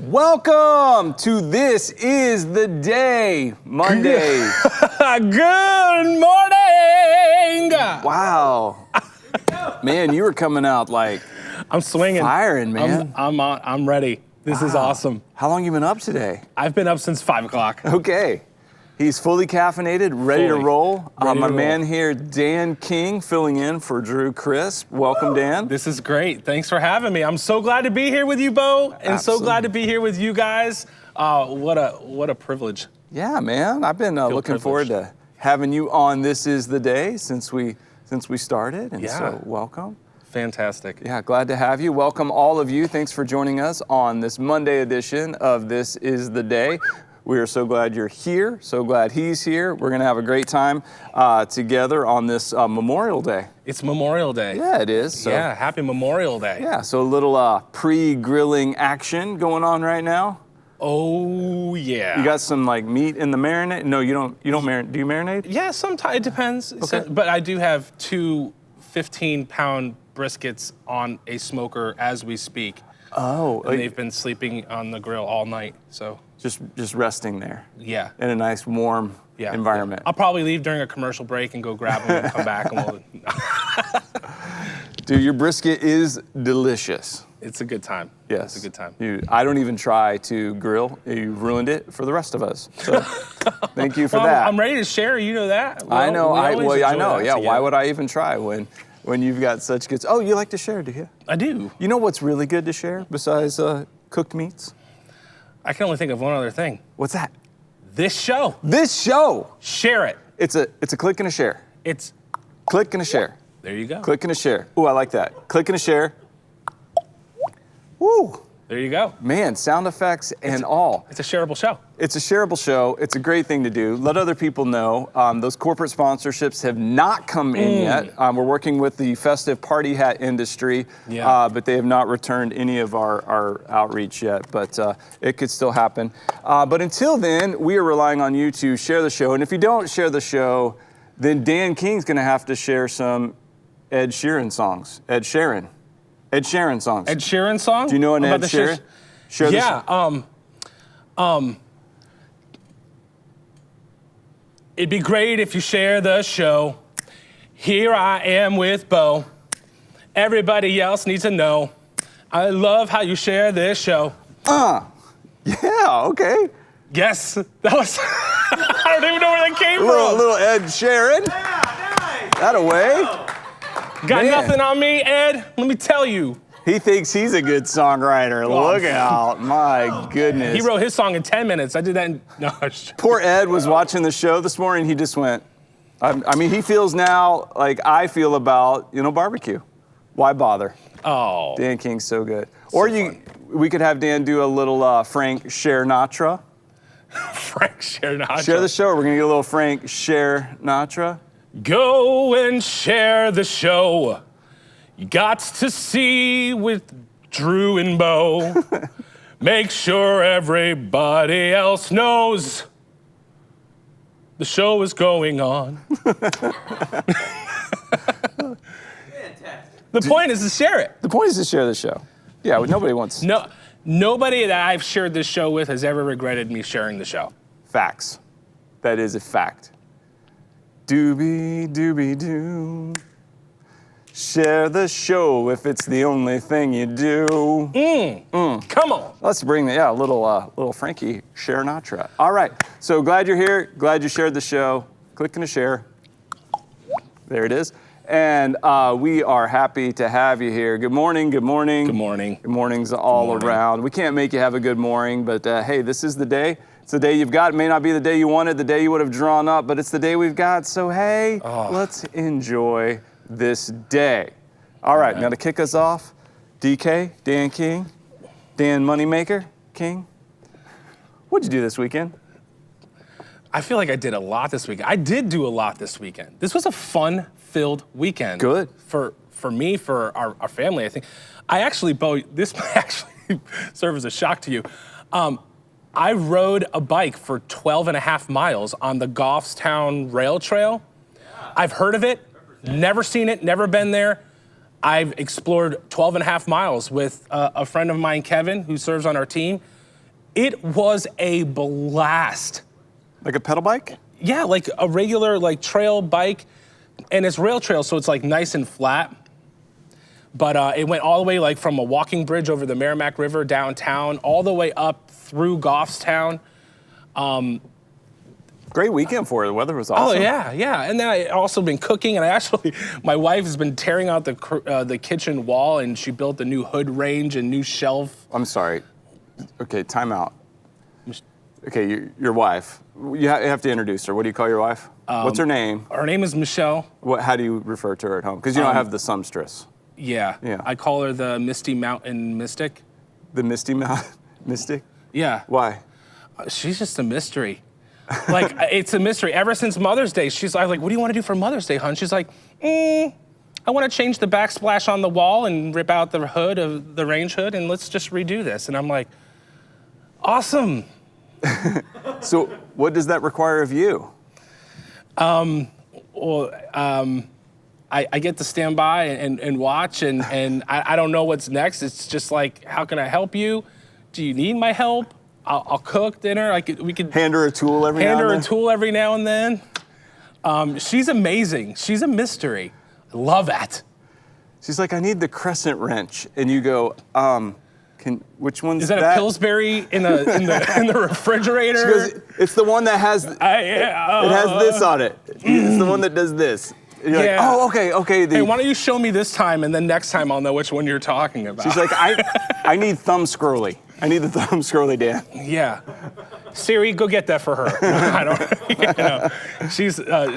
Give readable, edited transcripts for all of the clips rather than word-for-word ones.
Welcome to This Is the Day, Monday. Good morning. Wow. Man, you were coming out like I'm swinging. firing, man. I'm ready. This is awesome. How long you been up today? I've been up since 5 o'clock. Okay. He's fully caffeinated, ready to roll. Ready My to man roll. here, Dan King, filling in for Drew Crisp. Welcome, Dan. This is great. Thanks for having me. I'm so glad to be here with you, Bo, and Absolutely. so glad to be here with you guys. What a privilege. Yeah, man. I've been looking forward to having you on This Is the Day since we started, and so welcome. Fantastic. Yeah, glad to have you. Welcome all of you. Thanks for joining us on this Monday edition of This Is the Day. We are so glad you're here, so glad he's here. We're going to have a great time together on this Memorial Day. It's Memorial Day. Yeah, it is. So, Yeah, happy Memorial Day. Yeah, so a little pre-grilling action going on right now. Oh, yeah. You got some like meat in the marinade? No, you don't marinate. Do you marinate? Yeah, sometimes it depends. Okay. But I do have two 15-pound briskets on a smoker as we speak. Oh, And they've been sleeping on the grill all night, so just resting there yeah. in a nice warm environment. I'll probably leave during a commercial break and go grab them and come back, and we'll. Dude, your brisket is delicious. It's a good time. Yes. It's a good time. I don't even try to grill. You ruined it for the rest of us. So thank you for that. I'm ready to share. You know that. I know. We always I enjoy know. that Yeah. Why together. would I even try when you've got such good? Oh, you like to share, do you? I do. You know what's really good to share besides cooked meats? I can only think of one other thing. What's that? This show. This show. Share it. It's a click and a share. It's. Click and a share. There you go. Click and a share. Ooh, I like that. Click and a share. Woo. There you go. Man, sound effects and all. It's a shareable show. It's a shareable show. It's a great thing to do. Let other people know. Those corporate sponsorships have not come in yet. We're working with the festive party hat industry, but they have not returned any of our outreach yet. But it could still happen. But until then, we are relying on you to share the show. And if you don't share the show, then Dan King's going to have to share some Ed Sheeran songs. Ed Sheeran songs. Ed Sheeran song? Do you know an Ed Sheeran? Share the It'd be great if you share the show. Here I am with Bo. Everybody else needs to know. I love how you share this show. Yeah, okay. Yes, that was. I don't even know where that came from. Little Ed Sheeran. That away. Got Man. nothing on me, Ed. Let me tell you. He thinks he's a good songwriter. Look out. My goodness. He wrote his song in 10 minutes. I did that in. No. Poor Ed was watching the show this morning. He just went, I mean, he feels now like I feel about, barbecue. Why bother? Oh. Dan King's so good. Or we could have Dan do a little Frank Sinatra. Frank Sinatra. Share the show. We're going to get a little Frank Sinatra. Go and share the show. You got to see with Drew and Bo. Make sure everybody else knows the show is going on. The point is to share it. The point is to share the show. Yeah, nobody wants Nobody that I've shared this show with has ever regretted me sharing the show. facts. That is a fact. Doobie doobie doo. Share the show if it's the only thing you do. Come on. Let's bring a little Frankie Sinatra. All right. So glad you're here. Glad you shared the show. Click and share. There it is. And we are happy to have you here. Good morning. Good morning. Good morning. Good mornings all around. We can't make you have a good morning, but hey, this is the day. It's the day you've got. It may not be the day you wanted, the day you would have drawn up, but it's the day we've got. So hey, let's enjoy this day. All right, now to kick us off, DK, Dan King, Dan Moneymaker King. What'd you do this weekend? I feel like I did a lot this weekend. I did do a lot this weekend. This was a fun-filled weekend. Good. For me, for our family, I think. Bo, this might actually serve as a shock to you. I rode a bike for 12 and a half miles on the Goffstown Rail Trail. I've heard of it, never seen it, never been there. I've explored 12 and a half miles with a friend of mine, Kevin, who serves on our team. It was a blast. Like a pedal bike? Yeah, like a regular like trail bike, and it's rail trail, so it's like nice and flat. But it went all the way like from a walking bridge over the Merrimack River downtown, all the way up through Goffstown. Great weekend for it. The weather was Oh awesome. yeah. And then I also been cooking, and my wife has been tearing out the kitchen wall, and she built a new hood range and new shelf. I'm sorry. Okay, time out. Okay, your wife. You have to introduce her. What do you call your wife? What's her name? Her name is Michelle. How do you refer to her at home? Because you don't have the sumstress. Yeah. I call her the Misty Mountain Mystic. The Misty Mystic? Yeah. Why? She's just a mystery. Like, it's a mystery. Ever since Mother's Day, I was like, what do you want to do for Mother's Day, hon? She's like, I want to change the backsplash on the wall and rip out the hood of the range hood, and let's just redo this. And I'm like, awesome. So what does that require of you? I get to stand by and watch, and I don't know what's next. It's just like, how can I help you? Do you need my help? I'll cook dinner. We could hand her a tool every now and then? Hand her a tool every now and then. She's amazing. She's a mystery. I love that. She's like, I need the crescent wrench. And you go, which one's that? Is that a Pillsbury in the refrigerator? She goes, it's the one that has, it has this on it. It's the one that does this. And you're like, oh, okay. Hey, why don't you show me this time, and then next time I'll know which one you're talking about. She's like, I need thumb scrolly. I need the thumb scrolly, Dan. Yeah. Siri, go get that for her. I don't,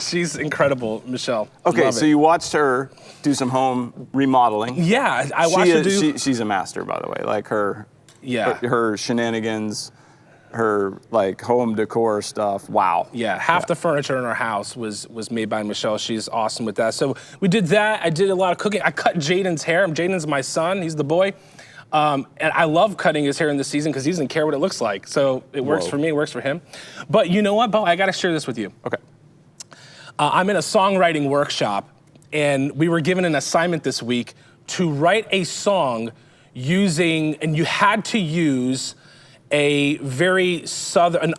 she's incredible, Michelle. Okay, so you watched her do some home remodeling. Yeah, I watched her do. She's a master, by the way. Like her shenanigans, her like home decor stuff. Wow. Yeah, half the furniture in our house was made by Michelle. She's awesome with that. So we did that. I did a lot of cooking. I cut Jaden's hair. Jaden's my son. He's the boy. And I love cutting his hair in the season because he doesn't care what it looks like. So it works for me, it works for him. But you know what, Bo? I got to share this with you. Okay. I'm in a songwriting workshop, and we were given an assignment this week to write a song and you had to use an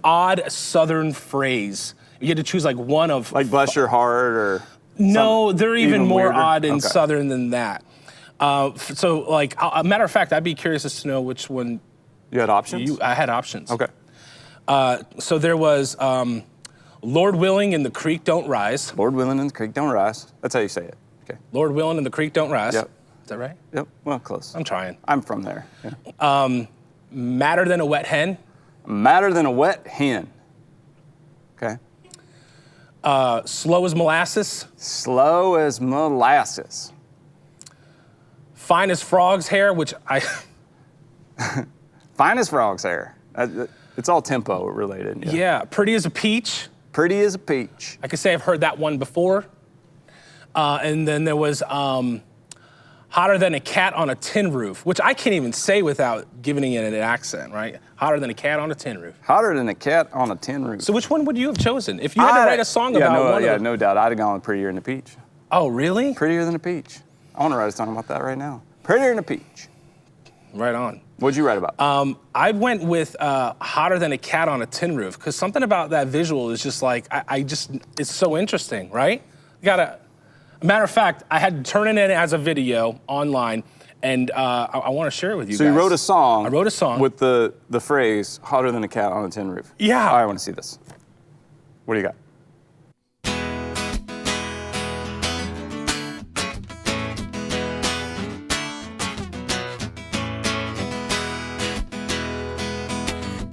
odd Southern phrase. You had to choose like one of. Like bless your heart or. No, they're even more weirder? odd and Southern than that. So, like, a matter of fact, I'd be curious as to know which one. You had options? I had options. Okay. So there was Lord Willing and the Creek Don't Rise. Lord Willing and the Creek Don't Rise. That's how you say it. Okay. Lord Willing and the Creek Don't Rise. Yep. Is that right? Yep. Well, close. I'm trying. I'm from there. Yeah. Madder Than a Wet Hen. Madder Than a Wet Hen. Okay. Slow as Molasses. Slow as molasses. Fine as Frog's Hair, which I. Fine as Frog's Hair. It's all tempo related. Yeah. Pretty as a Peach. Pretty as a peach. I could say I've heard that one before. And then there was Hotter Than a Cat on a Tin Roof, which I can't even say without giving it an accent, right? Hotter Than a Cat on a Tin Roof. Hotter Than a Cat on a Tin Roof. So which one would you have chosen? If you had to write a song about one of them. No doubt. I'd have gone with Prettier Than a Peach. Oh, really? Prettier Than a Peach. I want to write a song about that right now. Prettier Than a Peach. Right on. What'd you write about? I went with Hotter Than a Cat on a Tin Roof, because something about that visual is just like, it's so interesting, right? Matter of fact, I had to turn it in as a video online, and I want to share it with you guys. So you wrote a song. I wrote a song. With the phrase, hotter than a cat on a tin roof. Yeah. I want to see this. What do you got?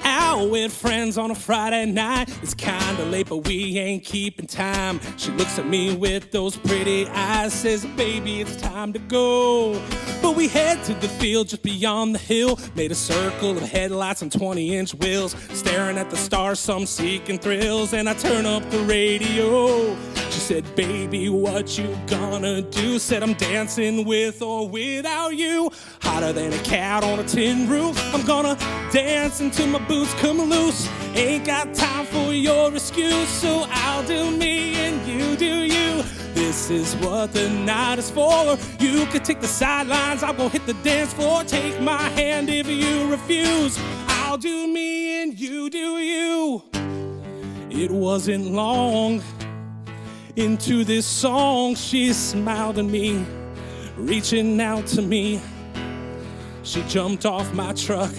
Out with friends on a Friday night. It's kinda late, but we ain't keeping time. She looks at me with those pretty eyes, says, baby, it's time to go. But we head to the field just beyond the hill, made a circle of headlights and 20-inch wheels, staring at the stars, some seeking thrills, and I turn up the radio. She said, baby, what you gonna do? Said, I'm dancing with or without you. Hotter than a cat on a tin roof. I'm gonna dance until my boots come loose. Ain't got time for your excuse, so I'll do me and you do you. This is what the night is for. You could take the sidelines, I'll go hit the dance floor. Take my hand if you refuse. I'll I'll do me and you do you. It wasn't long into this song, she smiled at me, reaching out to me. She jumped off my truck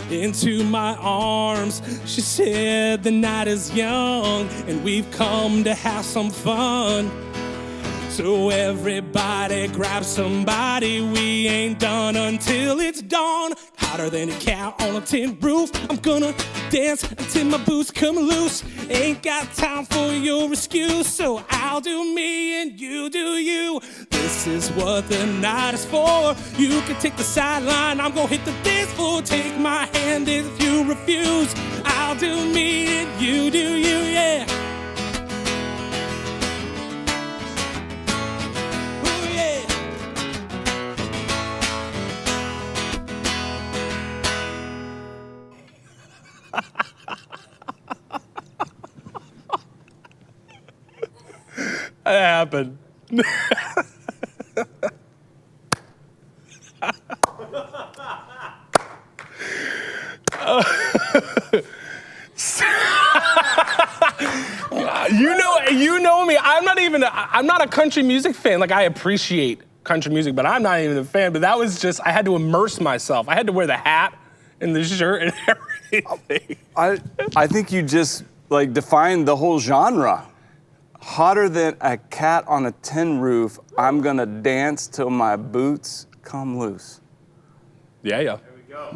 into my arms. She said, the night is young and we've come to have some fun. So everybody grab somebody, we ain't done until it's dawn. Hotter than a cat on a tin roof. I'm gonna dance until my boots come loose. Ain't got time for your excuse, so I'll do me and you do you. This is what the night is for. You can take the sideline, I'm gonna hit the dance floor. Take my hand if you refuse. I'll do me and you do you, yeah. It happened. You know me. I'm not a country music fan. Like, I appreciate country music, but I'm not even a fan. But that was just, I had to immerse myself. I had to wear the hat and the shirt and everything. I think you just like defined the whole genre. Hotter than a cat on a tin roof, I'm gonna dance till my boots come loose. Yeah. There we go.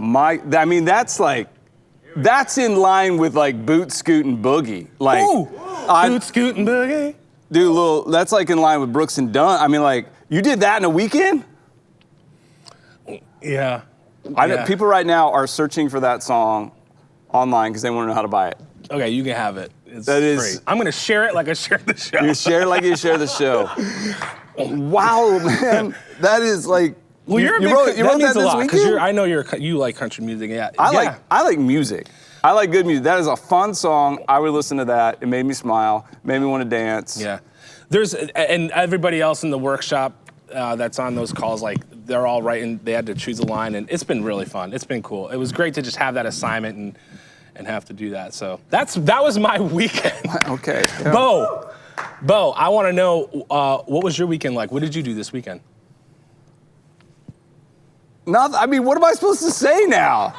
I mean, that's in line with like boot scootin' boogie. Like, boot scootin' boogie. Dude, that's like in line with Brooks and Dunn. I mean, like, you did that in a weekend? Yeah. People right now are searching for that song online because they want to know how to buy it. Okay, you can have it. It's free. I'm gonna share it like I shared the show. You share it like you share the show. Wow, man, that is like. Well, you wrote that a lot because I know you like country music. Yeah, I like music. I like good music. That is a fun song. I would listen to that. It made me smile. Made me want to dance. Yeah, and everybody else in the workshop that's on those calls, like they're all writing. They had to choose a line, and it's been really fun. It's been cool. It was great to just have that assignment and have to do that. So that was my weekend. Okay. Yeah. Bo, I want to know what was your weekend like? What did you do this weekend? Nothing. I mean, what am I supposed to say now?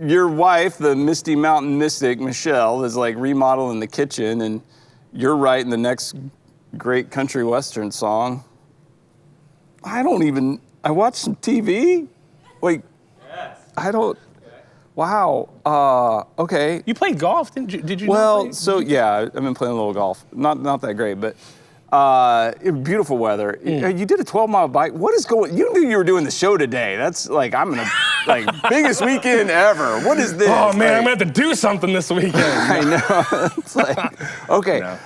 Your wife, the Misty Mountain Mystic, Michelle, is like remodeling the kitchen, and you're writing the next great country western song. I watched some TV. Like, yes. Wow. Okay. You played golf, didn't you? Did you? Well, yeah, I've been playing a little golf. Not that great, but beautiful weather. You did a 12-mile bike. What is going? You knew you were doing the show today. That's like biggest weekend ever. What is this? Oh man, I'm gonna have to do something this weekend. I know. It's like okay. No.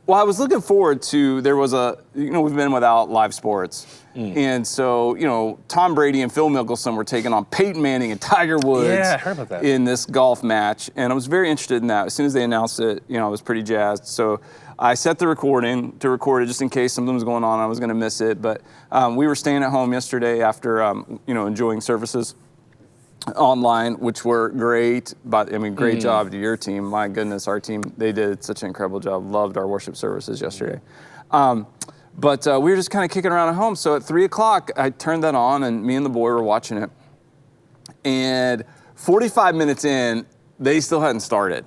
I was looking forward to. There was we've been without live sports. And so, Tom Brady and Phil Mickelson were taking on Peyton Manning and Tiger Woods I heard about that. in this golf match. And I was very interested in that. As soon as they announced it, I was pretty jazzed. So I set the recording to record it just in case something was going on. I was going to miss it. But we were staying at home yesterday after, enjoying services online, which were great. But great job to your team. My goodness, our team, they did such an incredible job. Loved our worship services yesterday. But we were just kind of kicking around at home. So at 3 o'clock, I turned that on, and me and the boy were watching it. And 45 minutes in, they still hadn't started.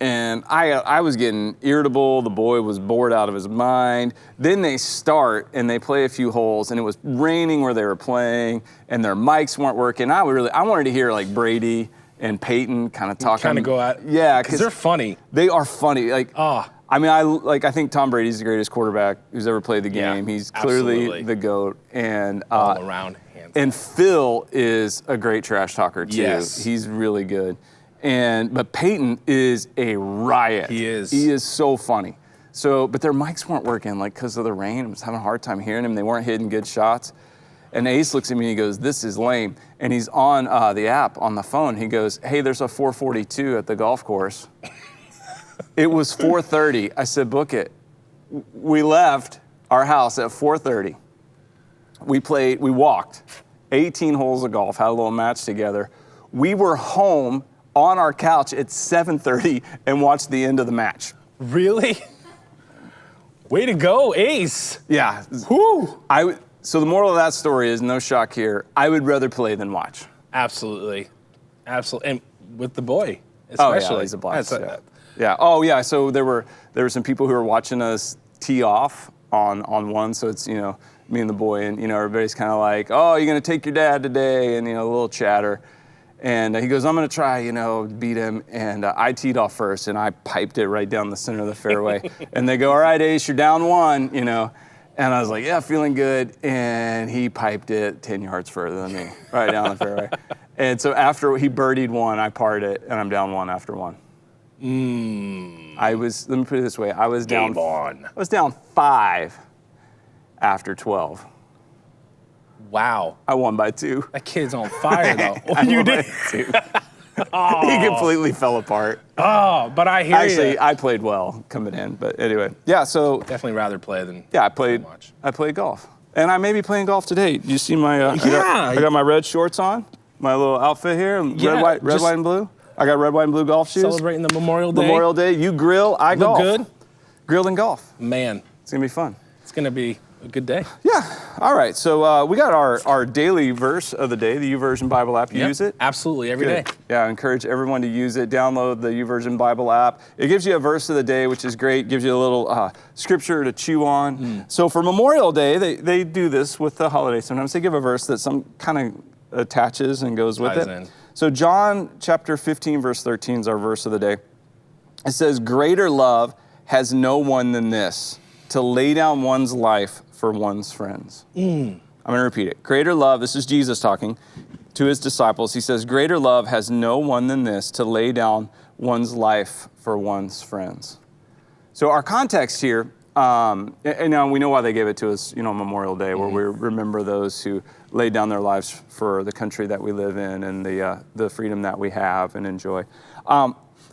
And I was getting irritable. The boy was bored out of his mind. Then they start, and they play a few holes, and it was raining where they were playing, and their mics weren't working. I wanted to hear, like, Brady and Peyton kind of talking. Kind of go at. Yeah. Because they're funny. They are funny. Like, I think Tom Brady's the greatest quarterback who's ever played the game. Yeah, He's clearly absolutely. the GOAT. And all around. And Phil is a great trash talker too. Yes. He's really good. But Peyton is a riot. He is. He is so funny. But their mics weren't working, like, because of the rain. I was having a hard time hearing them. They weren't hitting good shots. And Ace looks at me and he goes, "This is lame." And he's on the app on the phone. He goes, "Hey, there's a 442 at the golf course." It was 4:30. I said, "Book it." We left our house at 4:30. We walked 18 holes of golf, had a little match together. We were home on our couch at 7:30 and watched the end of the match. Really? Way to go, Ace. Yeah. Whoo. So the moral of that story is, no shock here, I would rather play than watch. Absolutely. Absolutely. And with the boy, especially. Oh, yeah, he's a blast. That's Yeah. Oh, yeah. So there were some people who were watching us tee off on one. So it's, me and the boy, and, everybody's kind of like, oh, you're going to take your dad today, and, a little chatter. And he goes, I'm going to try, beat him. And I teed off first, and I piped it right down the center of the fairway. And they go, all right, Ace, you're down 1, And I was like, yeah, feeling good. And he piped it 10 yards further than me, right down the fairway. And so after he birdied 1, I parred it, and I'm down 1 after 1. Let me put it this way. I was down 5 after 12. Wow. I won by 2. That kid's on fire, though. You did? He completely fell apart. Oh, but I hear you. Actually, I played well coming in, but anyway. Yeah, so. Definitely rather play than I played golf. And I may be playing golf today. Do you see my, I got my red shorts on, my little outfit here, red, white, and blue. I got red, white, and blue golf shoes. Celebrating the Memorial Day. Memorial Day. You grill, I golf. Look good? Grilled and golf. Man. It's going to be fun. It's going to be a good day. Yeah. All right. So we got our daily verse of the day, the YouVersion Bible app. You use it? Absolutely. Every day. Yeah. I encourage everyone to use it. Download the YouVersion Bible app. It gives you a verse of the day, which is great. Gives you a little scripture to chew on. So for Memorial Day, they do this with the holiday. Sometimes they give a verse that some kind of attaches and goes with it. So John chapter 15, verse 13 is our verse of the day. It says, greater love has no one than this, to lay down one's life for one's friends. I'm going to repeat it. Greater love, this is Jesus talking to his disciples. He says, greater love has no one than this, to lay down one's life for one's friends. So our context here, and now we know why they gave it to us, Memorial Day, where we remember those who laid down their lives for the country that we live in and the freedom that we have and enjoy.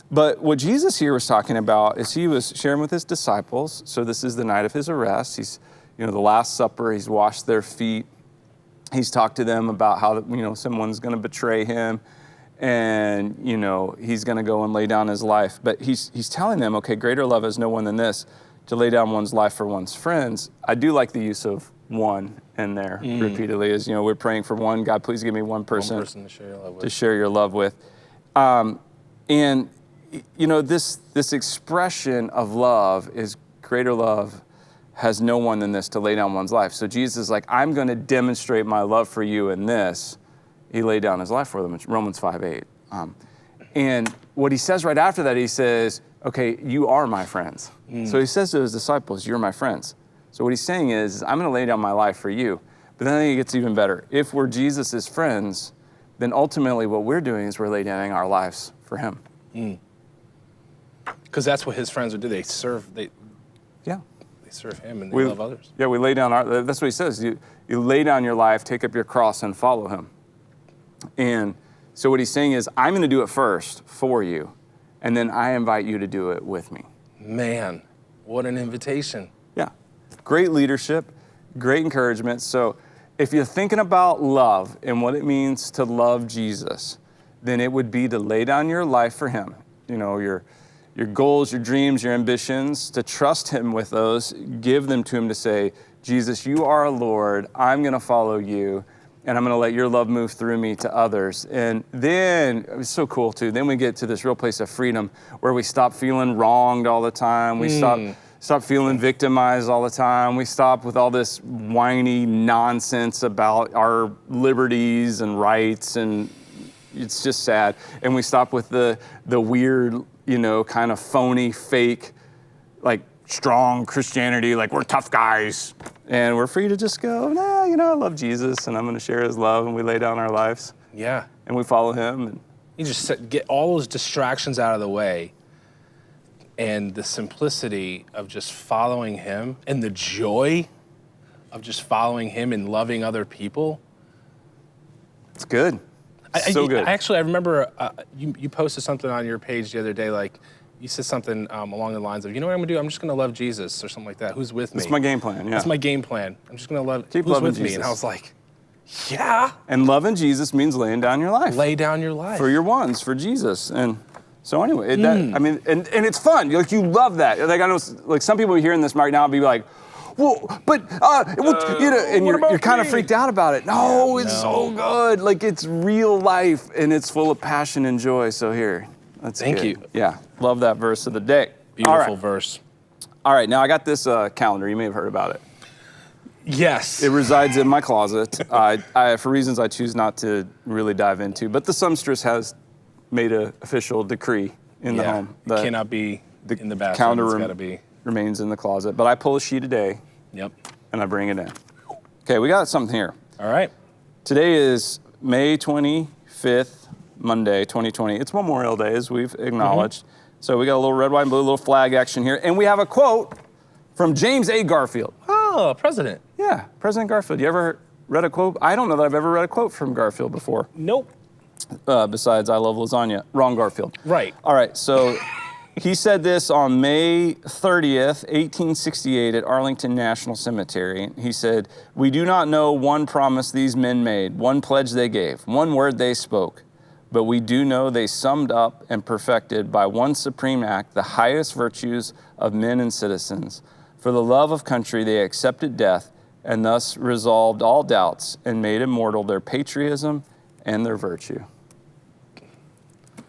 But what Jesus here was talking about is he was sharing with his disciples. So this is the night of his arrest. He's, the Last Supper. He's washed their feet. He's talked to them about how, someone's going to betray him, and, he's going to go and lay down his life. But he's telling them, okay, greater love has no one than this, to lay down one's life for one's friends. I do like the use of one in there repeatedly, as, we're praying for one. God, please give me one person to share your love with. And this expression of love is greater love has no one than this, to lay down one's life. So Jesus is like, I'm going to demonstrate my love for you in this. He laid down his life for them. It's Romans 5:8. And what he says right after that, he says, okay, you are my friends. So he says to his disciples, you're my friends. So what he's saying is I'm going to lay down my life for you. But then I think it gets even better. If we're Jesus' friends, then ultimately what we're doing is we're laying down our lives for him. Because that's what his friends would do. They serve. They serve him and they love others. Yeah, we lay down that's what he says. You lay down your life, take up your cross, and follow him. And so what he's saying is, I'm going to do it first for you, and then I invite you to do it with me. Man, what an invitation. Yeah. Great leadership, great encouragement. So if you're thinking about love and what it means to love Jesus, then it would be to lay down your life for him. Your goals, your dreams, your ambitions, to trust him with those, give them to him, to say, Jesus, you are Lord, I'm going to follow you, and I'm going to let your love move through me to others. And then, it's so cool too, then we get to this real place of freedom where we stop feeling wronged all the time. We stop feeling victimized all the time. We stop with all this whiny nonsense about our liberties and rights, and it's just sad. And we stop with the weird, kind of phony, fake, like strong Christianity, like we're tough guys. And we're free to just go, I love Jesus and I'm going to share his love, and we lay down our lives. Yeah. And we follow him. And you just get all those distractions out of the way, and the simplicity of just following him and the joy of just following him and loving other people. It's good. So good. I remember you posted something on your page the other day, like you said something along the lines of, you know what I'm gonna do? I'm just gonna love Jesus or something like that. Who's with me? That's my game plan, yeah. That's my game plan. I'm just gonna love, Keep who's loving with Jesus. me? And I was like, Yeah. And loving Jesus means laying down your life. Lay down your life. For your ones, for Jesus. And so anyway, and it's fun. Like, you love that. Like, I know, like, some people hearing this right now be like, well, but, and you're kind of freaked out about it. No, it's so good. Like, it's real life, and it's full of passion and joy. So here, that's Thank good. you. Yeah, love that verse of the day. Beautiful verse. All right, now I got this calendar. You may have heard about it. Yes. It resides in my closet. For reasons I choose not to really dive into, but the Sumstress has made an official decree in the home. It cannot be in the bathroom. Calendar It's got to be. Remains in the closet, but I pull a sheet a day. Yep. And I bring it in. Okay, we got something here. All right. Today is May 25th, Monday, 2020. It's Memorial Day, as we've acknowledged. So we got a little red, white, and blue, little flag action here. And we have a quote from James A. Garfield. Oh, President. Yeah, President Garfield. You ever read a quote? I don't know that I've ever read a quote from Garfield before. Nope. Besides, I love lasagna. Wrong Garfield. Right. All right, so he said this on May 30th, 1868 at Arlington National Cemetery. He said, "We do not know one promise these men made, one pledge they gave, one word they spoke, but we do know they summed up and perfected by one supreme act the highest virtues of men and citizens. For the love of country they accepted death and thus resolved all doubts and made immortal their patriotism and their virtue."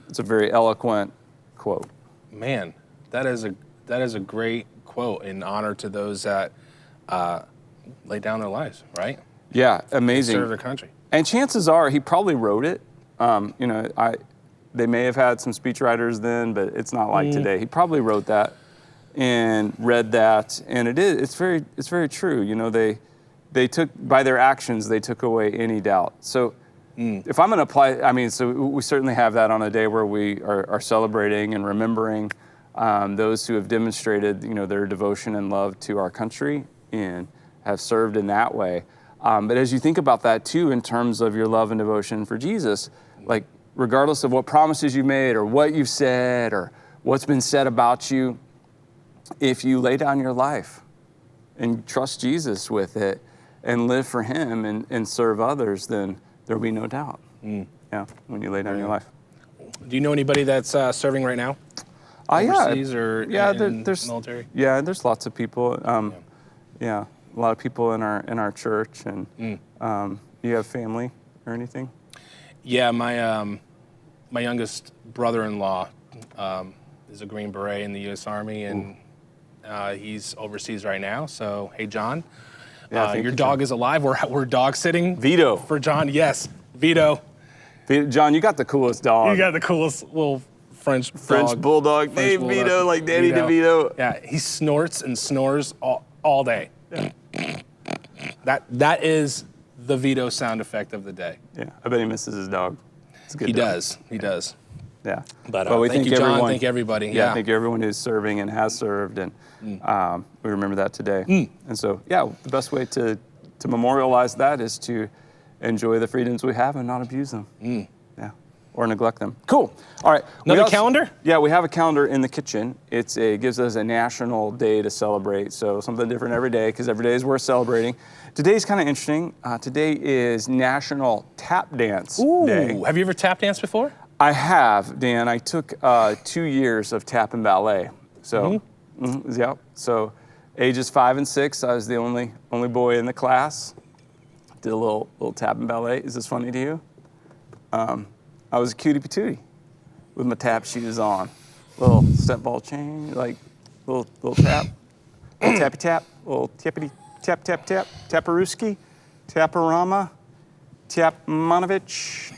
It's a very eloquent quote. Man, that is a great quote in honor to those that lay down their lives, right? Yeah, amazing. Serve their country. And chances are he probably wrote it. They may have had some speechwriters then, but it's not like today. He probably wrote that and read that, and it's very true. You know, they took, by their actions, they took away any doubt. So if I'm going to apply, so we certainly have that on a day where we are celebrating and remembering those who have demonstrated, their devotion and love to our country and have served in that way. But as you think about that too, in terms of your love and devotion for Jesus, like, regardless of what promises you made or what you've said or what's been said about you, if you lay down your life and trust Jesus with it and live for him and serve others, then there'll be no doubt. Yeah, when you lay down your life. Do you know anybody that's serving right now? Overseas or in military? Yeah, there's lots of people. A lot of people in our church. And you have family or anything? Yeah, my youngest brother-in-law is a Green Beret in the U.S. Army, and he's overseas right now. So, hey, John, your dog is alive. We're dog sitting. Vito. For John, yes, Vito. John, you got the coolest dog. You got the coolest little French bulldog named Vito, like Danny DeVito. Yeah, he snorts and snores all day. That is the Vito sound effect of the day. Yeah, I bet he misses his dog. It's a good He dog. does. He does. Yeah. But we thank you, John. Thank everybody. Yeah, thank you everyone who's serving and has served, and we remember that today. And so, the best way to memorialize that is to enjoy the freedoms we have and not abuse them. Yeah, or neglect them. Cool. All right. Another calendar? Yeah, we have a calendar in the kitchen. It gives us a national day to celebrate, so something different every day, because every day is worth celebrating. Today's kind of interesting. Today is National Tap Dance Day. Have you ever tap danced before? I have, Dan. I took 2 years of tap and ballet. So, So, ages 5 and 6, I was the only boy in the class. Did a little tap and ballet. Is this funny to you? I was a cutie patootie with my tap shoes on. Little step ball chain, like little tap, little tappy tap, little tappity tap tap tap, taparooski, taparama, tapmanovich.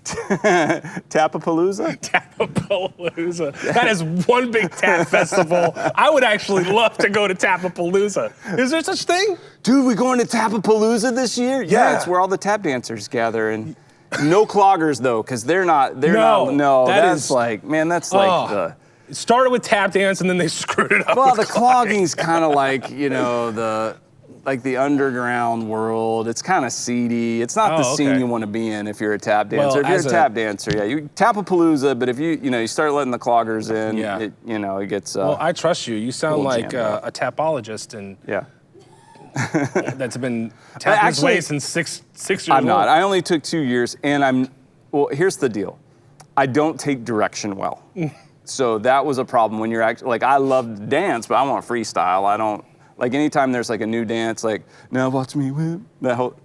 Tapapalooza? Tapapalooza. That is one big tap festival. I would actually love to go to Tapapalooza. Is there such thing? Dude, we're going to Tapapalooza this year? Yeah, it's where all the tap dancers gather. And no cloggers, though, because they're not. No, that's like the. It started with tap dance and then they screwed it up. Well, the clogging's kind of like, the underground world. It's kind of seedy. It's not the scene you want to be in if you're a tap dancer. If you're a tap dancer, you Tapapalooza, but if you start letting the cloggers in, it gets. Well, I trust you. You sound like a tapologist, and that's been tapping his way since six years old. I'm not. I only took 2 years, and well, here's the deal. I don't take direction well. So that was a problem when you're actually, like, I love to dance, but I want freestyle. I don't, like, anytime there's like a new dance, like, now watch me whip,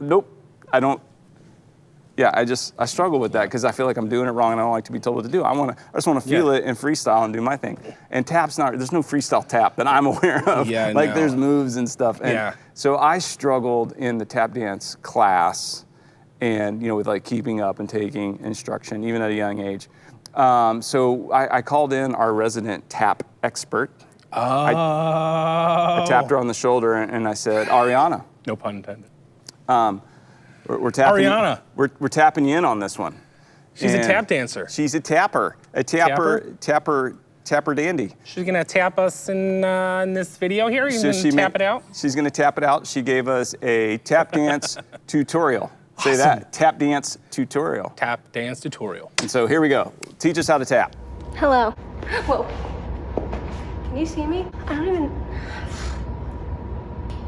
nope, I don't. Yeah, I struggle with that because I feel like I'm doing it wrong and I don't like to be told what to do. I just want to feel it and freestyle and do my thing. And there's no freestyle tap that I'm aware of. Yeah, like no. there's moves and stuff. And so I struggled in the tap dance class and, with like keeping up and taking instruction, even at a young age. So I called in our resident tap expert. I tapped her on the shoulder and I said, Ariana. No pun intended. We're tapping. Ariana. We're tapping you in on this one. She's a tap dancer. She's a tapper. Tapper dandy. She's gonna tap us in this video here. You can tap it out. She's gonna tap it out. She gave us a tap dance tutorial. Say that, tap dance tutorial. Tap dance tutorial. And so here we go. Teach us how to tap. Hello. Whoa. Can you see me?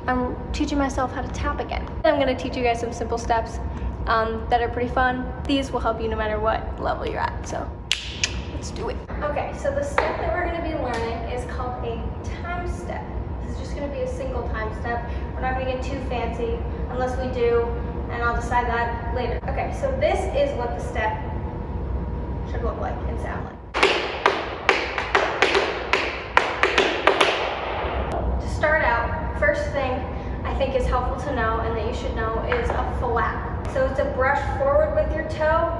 I'm teaching myself how to tap again. I'm gonna teach you guys some simple steps that are pretty fun. These will help you no matter what level you're at, so let's do it. Okay, so the step that we're gonna be learning is called a time step. This is just gonna be a single time step. We're not gonna get too fancy unless we do, and I'll decide that later. Okay, so this is what the step should look like and sound like. To start out, first thing I think is helpful to know and that you should know is a flap. So it's a brush forward with your toe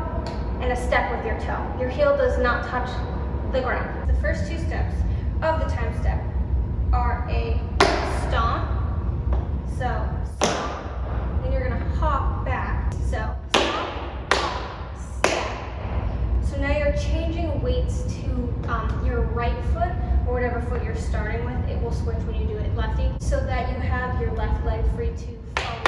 and a step with your toe. Your heel does not touch the ground. The first two steps of the time step are a stomp. So stomp. Then you're gonna hop back. So stomp, hop, step. So now you're changing weights to your right foot or whatever foot you're starting with. It will switch when you do it lefty so that you have your left leg free to follow.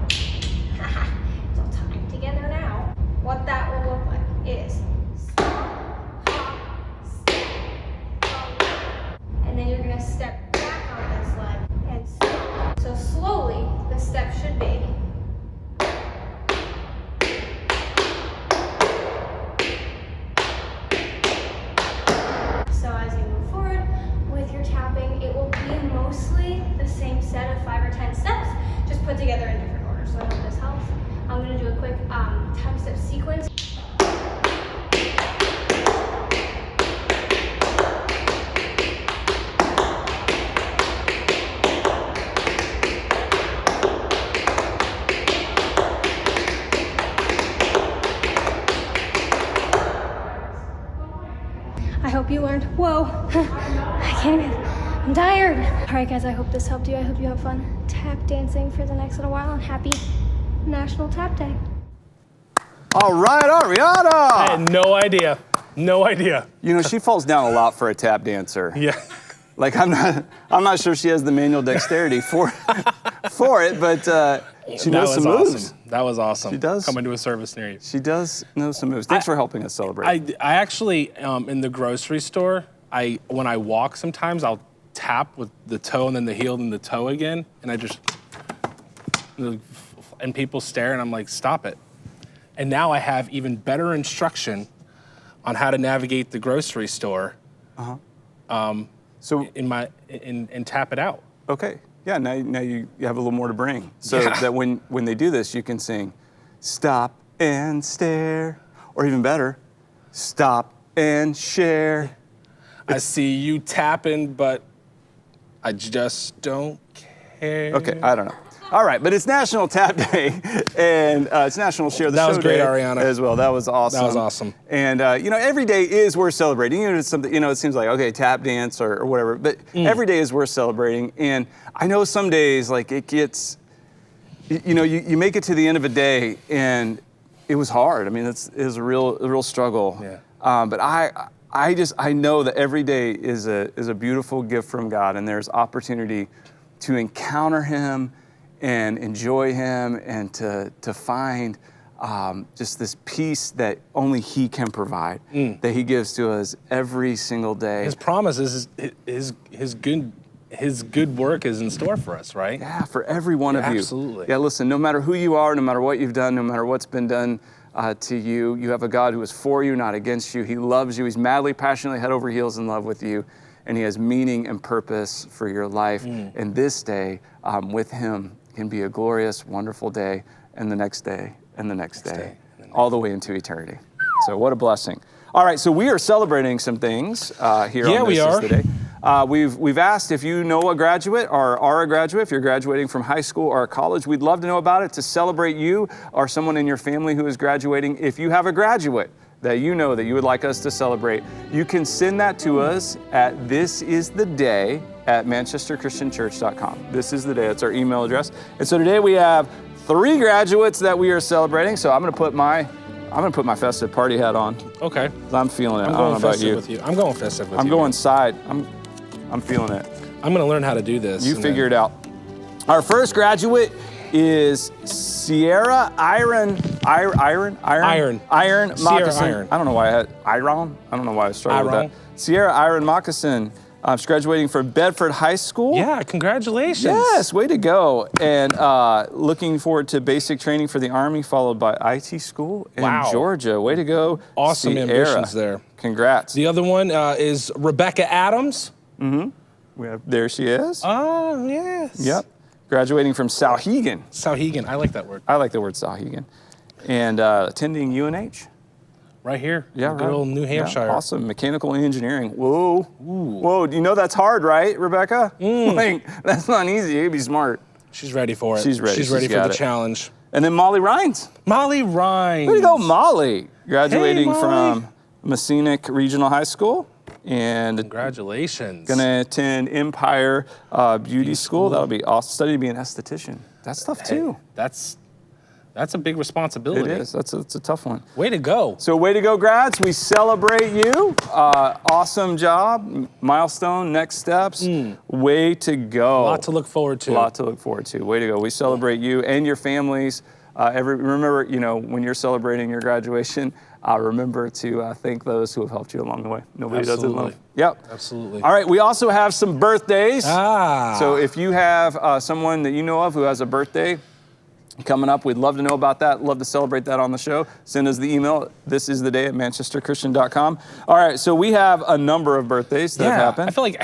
It's all tied together now. What that will look like is stomp, hop, step, follow. And then you're gonna step back on this leg and stomp. So slowly, the step should be set of 5 or 10 steps, just put together in different orders. So I hope this helps. I'm going to do a quick time step sequence. I hope you learned. Whoa, I can't even. I'm tired. All right, guys, I hope this helped you. I hope you have fun tap dancing for the next little while, and happy National Tap Day. All right, Ariana. I had no idea. No idea. She falls down a lot for a tap dancer. Yeah. Like I'm not sure she has the manual dexterity for it, but she knows some moves. Awesome. That was awesome. She does. Coming to a service near you. She does know some moves. Thanks for helping us celebrate. I actually, in the grocery store, when I walk sometimes, I'll tap with the toe and then the heel and the toe again, and I just, and people stare and I'm like, stop it. And now I have even better instruction on how to navigate the grocery store. So and tap it out. Okay, yeah. Now you have a little more to bring, so that when they do this, you can sing, "Stop and stare," or even better, "Stop and share." I see you tapping, but I just don't care. Okay, I don't know. All right, but it's National Tap Day, and it's National Share the Show That was great, Day Ariana. as well. That was awesome. That was awesome. And every day is worth celebrating. It's something. It seems like okay, tap dance or whatever, but every day is worth celebrating. And I know some days like it gets, you make it to the end of a day and it was hard. I mean, it was a real struggle. Yeah. But I know that every day is a beautiful gift from God, and there's opportunity to encounter Him and enjoy Him and to find just this peace that only He can provide, that He gives to us every single day. His promise is His good his good work is in store for us, right? Yeah, for every one of you. Absolutely. Yeah, listen, no matter who you are, no matter what you've done, no matter what's been done to you, you have a God who is for you, not against you. He loves you. He's madly, passionately, head over heels in love with you. And he has meaning and purpose for your life. And this day with him can be a glorious, wonderful day, and the next day, and the next day, all the way into eternity. So what a blessing. All right, so we are celebrating some things here on This Is the Day. We've asked if you know a graduate or are a graduate, if you're graduating from high school or college, we'd love to know about it, to celebrate you or someone in your family who is graduating. If you have a graduate that you know that you would like us to celebrate, you can send that to us at thisistheday@manchesterchristianchurch.com. This is the day, that's our email address. And so today we have 3 graduates that we are celebrating. So I'm gonna put my festive party hat on. Okay. I'm feeling it. I'm I don't going know about festive you. with you. I'm going festive with you. I'm going side. I'm feeling it. I'm going to learn how to do this. You figure it out. Our first graduate is Sierra Iron Moccasin. Iron. I don't know why I had Iron. I don't know why I started with that. Sierra Iron Moccasin. She's graduating from Bedford High School. Yeah, congratulations. Yes, way to go. And looking forward to basic training for the Army, followed by IT school in Georgia. Way to go. Awesome Sierra. ambitions there. Congrats. The other one is Rebecca Adams. There she is. Oh, yes. Yep. Graduating from Sauhegan. Sauhegan, I like that word. I like the word Sauhegan. And attending UNH. Right here. Yeah, good old New Hampshire. Yeah, awesome. Mechanical engineering. Whoa. Whoa. You know that's hard, right, Rebecca? Like, that's not easy. You gotta be smart. She's ready for it. She's ready. She's ready for the it. challenge. And then Molly Rhines. Molly Rhines. Way to go, Molly. Graduating Molly. from Messinic Regional High School. And congratulations. Gonna attend Empire Beauty School. That'll be awesome. Study to be an esthetician. That's tough too. That's a big responsibility. It is. It's a tough one. Way to go. So way to go, grads. We celebrate you. Awesome job. Milestone, next steps. Way to go. A lot to look forward to. A lot to look forward to. Way to go. We celebrate you and your families. Remember, when you're celebrating your graduation, remember to thank those who have helped you along the way. Nobody does it alone. Yep. Absolutely. All right. We also have some birthdays. So if you have someone that you know of who has a birthday coming up, we'd love to know about that. Love to celebrate that on the show. Send us the email. thisistheday@manchesterchristian.com. All right, so we have a number of birthdays that have happened. I feel like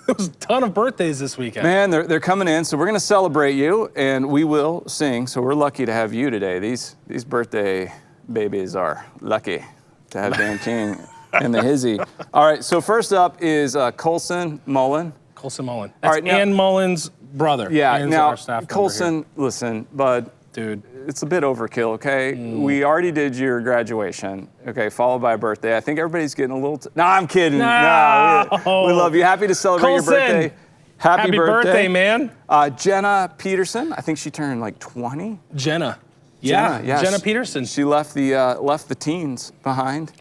there was a ton of birthdays this weekend. Man, they're coming in, so we're going to celebrate you, and we will sing. So we're lucky to have you today. These birthday babies are lucky to have Dan King and the Hizzy. All right, so first up is Colson Mullen. Colson Mullen. That's All right, now, Ann Mullen's brother. Yeah, Ann's now, our staff member Colson, here. listen, bud. Dude. It's a bit overkill, okay? We already did your graduation, okay, followed by a birthday. I think everybody's getting a little... No, I'm kidding. No, we love you. Happy to celebrate Colson, your birthday. Happy birthday, man. Jenna Peterson, I think she turned like 20. Jenna. Jenna Peterson. She left the teens behind.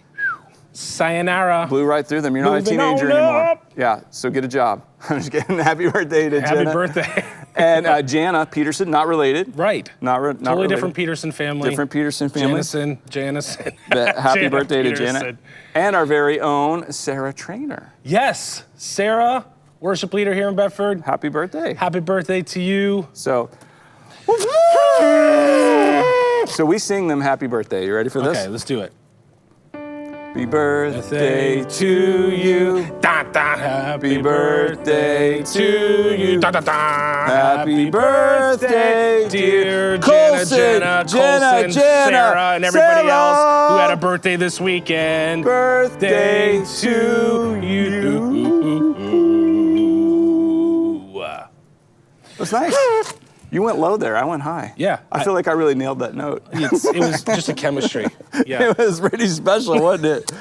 Sayonara. Blew right through them. You're not a teenager anymore. Yeah, so get a job. I'm just kidding. Happy birthday to Jenna. Happy birthday. And Jana Peterson, not related. Right. Not totally related. Different Peterson family. Different Peterson family. Janison. Happy birthday Peterson. to Janet. And our very own Sarah Trainer. Yes, Sarah, worship leader here in Bedford. Happy birthday. Happy birthday to you. So we sing them happy birthday. You ready for this? Okay, let's do it. Happy birthday to you. Happy birthday to you. Happy birthday, dear Colson, Jenna, Sarah, and everybody else who had a birthday this weekend. Birthday to you. That's nice. You went low there. I went high. Yeah. I feel like I really nailed that note. It was just a chemistry. Yeah. It was pretty special, wasn't it?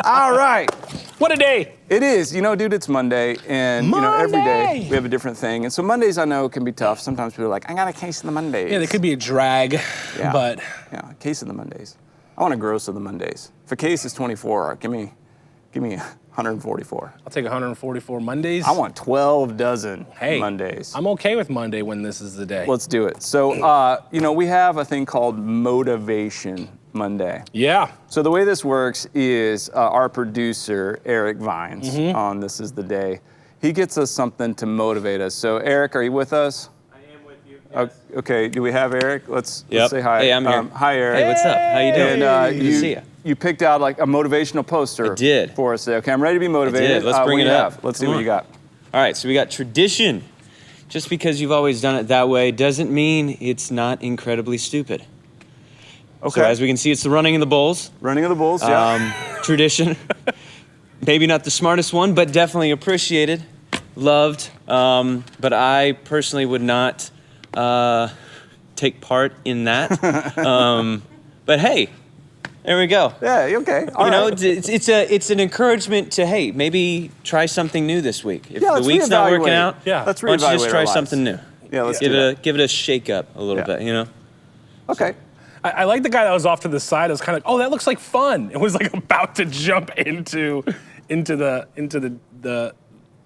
All right. What a day. It is. Dude, it's Monday. And, every day we have a different thing. And so Mondays, I know, can be tough. Sometimes people are like, I got a case of the Mondays. Yeah, they could be a drag, but. Yeah, a case of the Mondays. I want a gross of the Mondays. If a case is 24, give me 144. I'll take 144 Mondays. I want 12 dozen Mondays. I'm okay with Monday when this is the day. Let's do it. So, we have a thing called Motivation Monday. Yeah. So the way this works is our producer, Eric Vines, on This Is the Day, he gets us something to motivate us. So Eric, are you with us? I am with you. Yes. Okay, do we have Eric? Let's say hi. Hey, I'm here. Hi, Eric. Hey, what's up? How you doing? And Good to see you. you picked out like a motivational poster I did. for us today. Okay, I'm ready to be motivated. I did. Let's bring what it do you up. have? Let's see Come what on. you got. All right, so we got tradition. Just because you've always done it that way doesn't mean it's not incredibly stupid. Okay. So as we can see, it's the running of the bulls. Running of the Bulls, yeah. Tradition. Maybe not the smartest one, but definitely appreciated, loved. But I personally would not take part in that. But hey, there we go. Yeah, okay. All You know, right. it's an encouragement to, hey, maybe try something new this week. If Yeah, the let's week's not working reevaluate. out, Yeah. Let's why don't you reevaluate just our try lives. something new? Yeah, let's give do it a shake up a little bit, you know? Okay. I like the guy that was off to the side. I was kind of like, oh, that looks like fun. It was like about to jump into the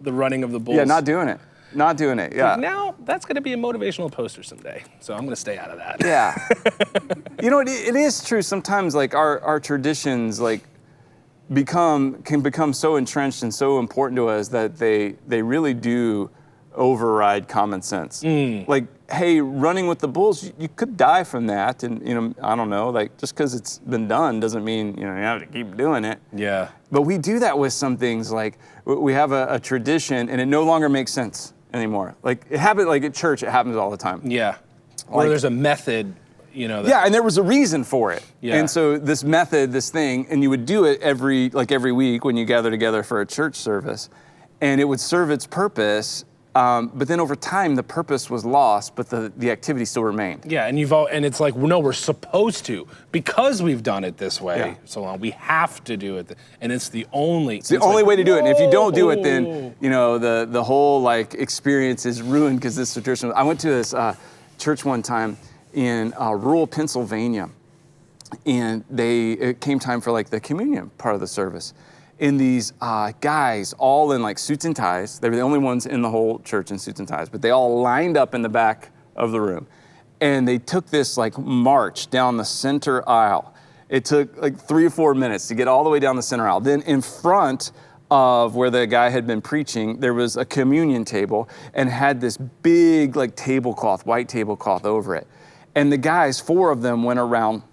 running of the bulls. Yeah, not doing it. Not doing it, yeah. Now that's going to be a motivational poster someday. So I'm going to stay out of that. Yeah. You know, it is true sometimes like our traditions like can become so entrenched and so important to us that they really do override common sense. Like, hey, running with the bulls, you could die from that, and you know, I don't know, like just because it's been done doesn't mean you have to keep doing it. Yeah. But we do that with some things, like we have a tradition, and it no longer makes sense anymore. Like it happens, like at church, it happens all the time. Yeah. Or Like- there's a method, that, Yeah, and there was a reason for it. Yeah. And so this method, this thing, and you would do it every week when you gather together for a church service, and it would serve its purpose. But then over time, the purpose was lost, but the activity still remained. Yeah, and and it's like, no, we're supposed to because we've done it this way Yeah. so long. We have to do it, and it's the only. It's the only way to do it. And if you don't do it, then the whole like experience is ruined because this tradition. I went to this church one time in rural Pennsylvania, and it came time for like the communion part of the service. And these guys, all in like suits and ties, they were the only ones in the whole church in suits and ties, but they all lined up in the back of the room. And they took this like march down the center aisle. It took like 3 or 4 minutes to get all the way down the center aisle. Then in front of where the guy had been preaching, there was a communion table and had this big like tablecloth, white tablecloth over it. And the guys, 4 of them went around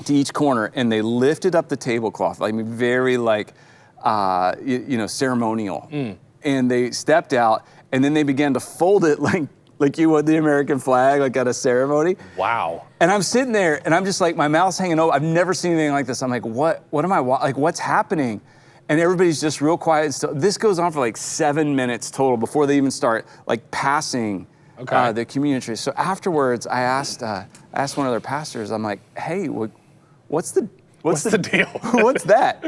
to each corner and they lifted up the tablecloth, like very like, ceremonial. And they stepped out and then they began to fold it like you would the American flag, like at a ceremony. Wow. And I'm sitting there and I'm just like, my mouth's hanging over. I've never seen anything like this. I'm like, what am I, like what's happening? And everybody's just real quiet and still. This goes on for like 7 minutes total before they even start like passing the communion tree. So afterwards, I asked one of their pastors, I'm like, hey, what's the deal? What's that?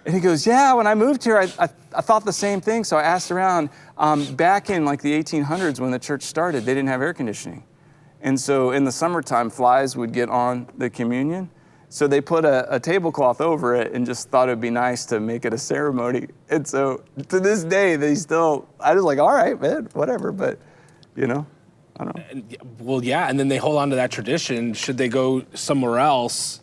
And he goes, yeah, when I moved here, I thought the same thing. So I asked around. Back in like the 1800s when the church started, they didn't have air conditioning. And so in the summertime, flies would get on the communion. So they put a tablecloth over it and just thought it'd be nice to make it a ceremony. And so to this day, I was like, all right, man, whatever. But, I don't know. Well, yeah, and then they hold on to that tradition. Should they go somewhere else?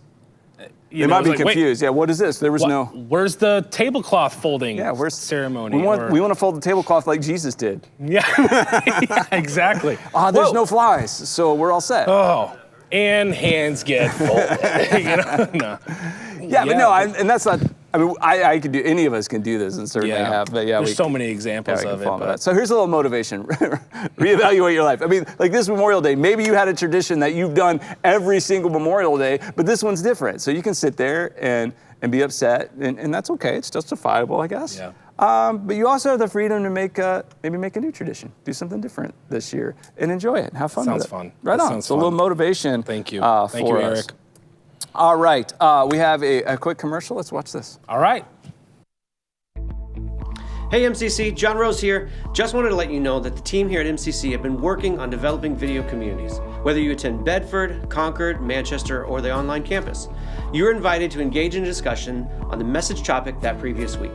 They might be confused. Yeah, what is this? There was no. Where's the tablecloth folding where's ceremony? We want to fold the tablecloth like Jesus did. Yeah, yeah, exactly. There's no flies, so we're all set. Oh, and hands get folded. No. Yeah, but no, and that's not. I mean, I could do. Any of us can do this, and certainly have. But yeah, there's so many examples of it. But. So here's a little motivation: reevaluate your life. I mean, like this Memorial Day. Maybe you had a tradition that you've done every single Memorial Day, but this one's different. So you can sit there and be upset, and that's okay. It's justifiable, I guess. Yeah. But you also have the freedom to maybe make a new tradition, do something different this year, and enjoy it and have fun with it. Sounds fun. Right on. So a little motivation. Thank you. Thank you, Eric. All right, we have a quick commercial. Let's watch this. All right. Hey MCC, John Rose here. Just wanted to let you know that the team here at MCC have been working on developing video communities. Whether you attend Bedford, Concord, Manchester, or the online campus, you're invited to engage in a discussion on the message topic that previous week.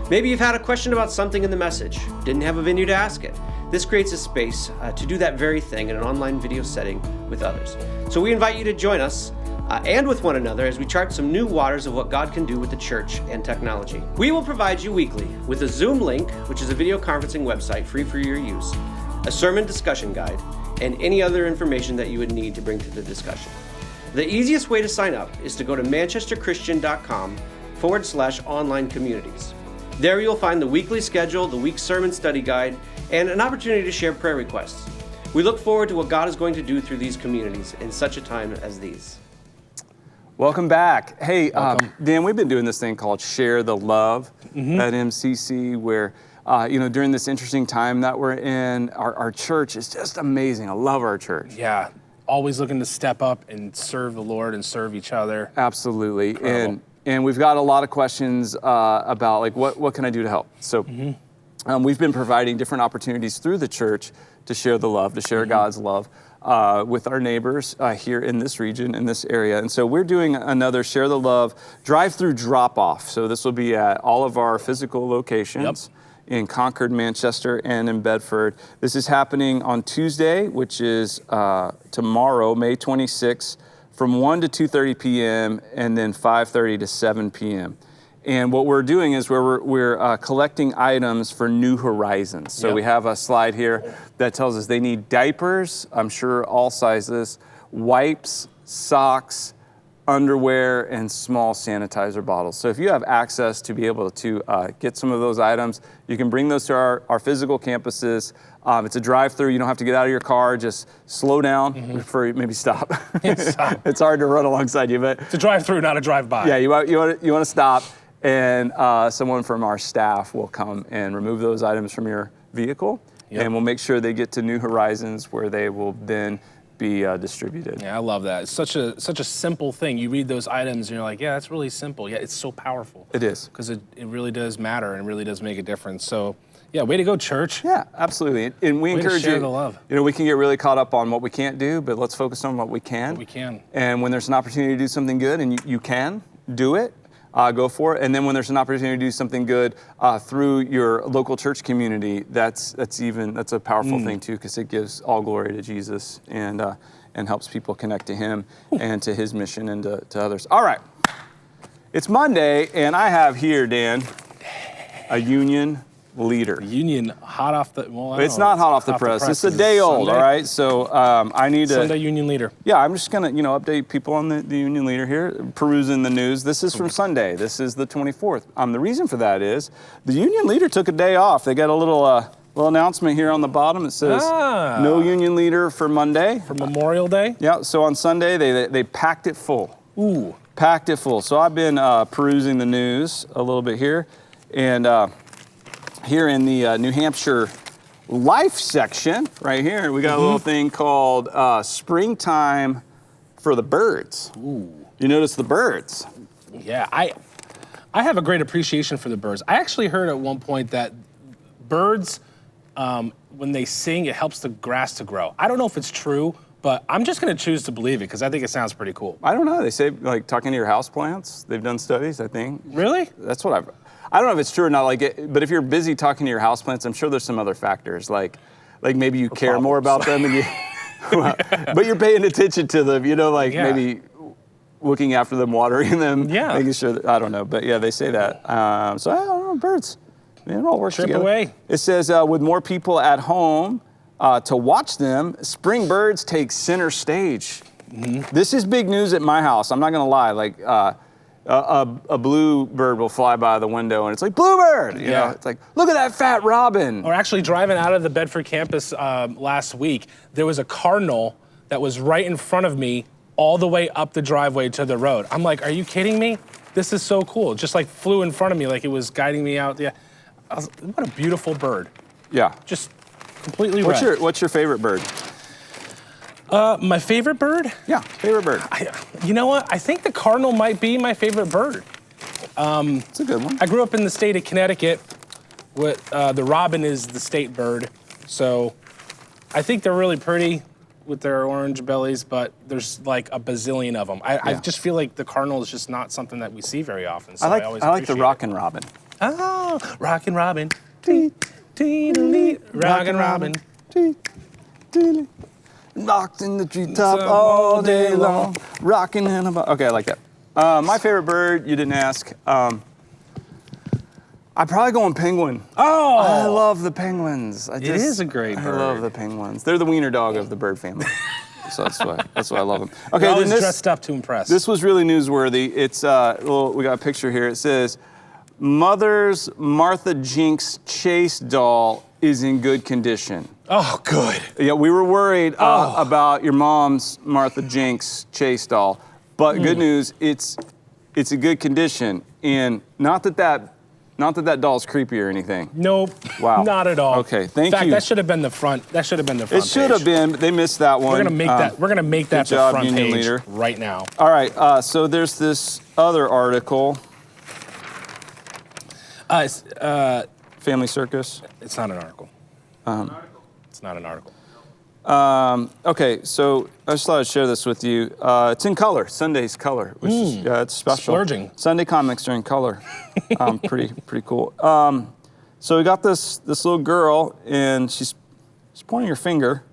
Maybe you've had a question about something in the message, didn't have a venue to ask it. This creates a space to do that very thing in an online video setting with others. So we invite you to join us and with one another as we chart some new waters of what God can do with the church and technology. We will provide you weekly with a Zoom link, which is a video conferencing website free for your use, a sermon discussion guide, and any other information that you would need to bring to the discussion. The easiest way to sign up is to go to manchesterchristian.com/online communities. There you'll find the weekly schedule, the week's sermon study guide, and an opportunity to share prayer requests. We look forward to what God is going to do through these communities in such a time as these. Welcome back. Hey, Dan, we've been doing this thing called Share the Love at MCC, where during this interesting time that we're in, our church is just amazing. I love our church. Yeah, always looking to step up and serve the Lord and serve each other. Absolutely. And we've got a lot of questions about like what can I do to help? So we've been providing different opportunities through the church to share the love, to share God's love with our neighbors here in this region, in this area. And so we're doing another Share the Love drive-through drop-off. So this will be at all of our physical locations in Concord, Manchester, and in Bedford. This is happening on Tuesday, which is tomorrow, May 26th, from 1 to 2:30 p.m. and then 5:30 to 7 p.m. And what we're doing is we're collecting items for New Horizons. So we have a slide here that tells us they need diapers, I'm sure all sizes, wipes, socks, underwear, and small sanitizer bottles. So if you have access to be able to get some of those items, you can bring those to our physical campuses. It's a drive-through. You don't have to get out of your car. Just slow down before maybe stop. It's hard to run alongside you, but It's a drive-through, not a drive-by. yeah, you want to stop, and someone from our staff will come and remove those items from your vehicle, and we'll make sure they get to New Horizons where they will then be distributed. Yeah, I love that. It's such a simple thing. You read those items and you're like, yeah, that's really simple. Yeah, it's so powerful. It is. Because it really does matter and really does make a difference. So, yeah, way to go, church. Yeah, absolutely. And we Way to encourage share you. the love. We can get really caught up on what we can't do, but let's focus on what we can. What we can. And when there's an opportunity to do something good, and you can do it, go for it. And then when there's an opportunity to do something good through your local church community, that's a powerful thing too, because it gives all glory to Jesus and helps people connect to Him and to His mission and to others. All right, it's Monday, and I have here, Dan, a union leader. Union hot off the, well, I don't It's know. not hot off the press. It's a day old, all right? So I need to... Sunday union leader. Yeah, I'm just going to, update people on the union leader here, perusing the news. This is from Sunday. This is the 24th. The reason for that is the union leader took a day off. They got a little announcement here on the bottom. It says, no union leader for Monday. For Memorial Day? Yeah, so on Sunday, they packed it full. Ooh. Packed it full. So I've been perusing the news a little bit here. And here in the New Hampshire Life section, right here, we got a little thing called Springtime for the Birds. Ooh. You notice the birds? Yeah, I have a great appreciation for the birds. I actually heard at one point that birds, when they sing, it helps the grass to grow. I don't know if it's true, but I'm just going to choose to believe it because I think it sounds pretty cool. I don't know. They say, like, talking to your houseplants, they've done studies, I think. Really? That's what I don't know if it's true or not, but if you're busy talking to your houseplants, I'm sure there's some other factors, like maybe you care more about them, and but you're paying attention to them, maybe looking after them, watering them, making sure that, I don't know, but yeah, they say that. So I don't know, birds, it all works Trip together. away. It says, with more people at home to watch them, spring birds take center stage. This is big news at my house. I'm not gonna lie, a blue bird will fly by the window and it's like, Bluebird! You know, it's like, look at that fat robin. Or actually driving out of the Bedford campus last week, there was a cardinal that was right in front of me all the way up the driveway to the road. I'm like, are you kidding me? This is so cool. Just like flew in front of me like it was guiding me out. Yeah, what a beautiful bird. Yeah. Just completely red. What's your favorite bird? My favorite bird? Yeah, favorite bird. You know what? I think the cardinal might be my favorite bird. It's a good one. I grew up in the state of Connecticut. The robin is the state bird. So I think they're really pretty with their orange bellies, but there's like a bazillion of them. I just feel like the cardinal is just not something that we see very often. So I always like the appreciate rockin' robin. Oh, rockin' robin. Rockin' robin. Locked in the treetop all day long, rocking in a... Okay, I like that. My favorite bird, you didn't ask. I'd probably go on penguin. Oh! I love the penguins. It is a great bird. I love the penguins. They're the wiener dog of the bird family. So that's why I love them. They're Okay, always then dressed up to impress. this was really newsworthy. It's we got a picture here. It says, "Mother's Martha Jinx Chase doll is in good condition." Oh, good. Yeah, we were worried about your mom's Martha Jinx Chase doll, but good news, it's in good condition, and not that doll's creepy or anything. Nope. Wow. Not at all. Okay, thank In fact, you. that should have been the front. That should have been the front. It should have been, but they missed that one. We're gonna make that. We're gonna make that good the job, front Union page Leader. right now. All right, so there's this other article, Family Circus. It's not an article. It's not an article. Okay, so I just thought I'd share this with you. It's in color, Sunday's color, which is it's special. Splurging. Sunday comics are in color. Pretty cool. So we got this little girl, and she's pointing her finger.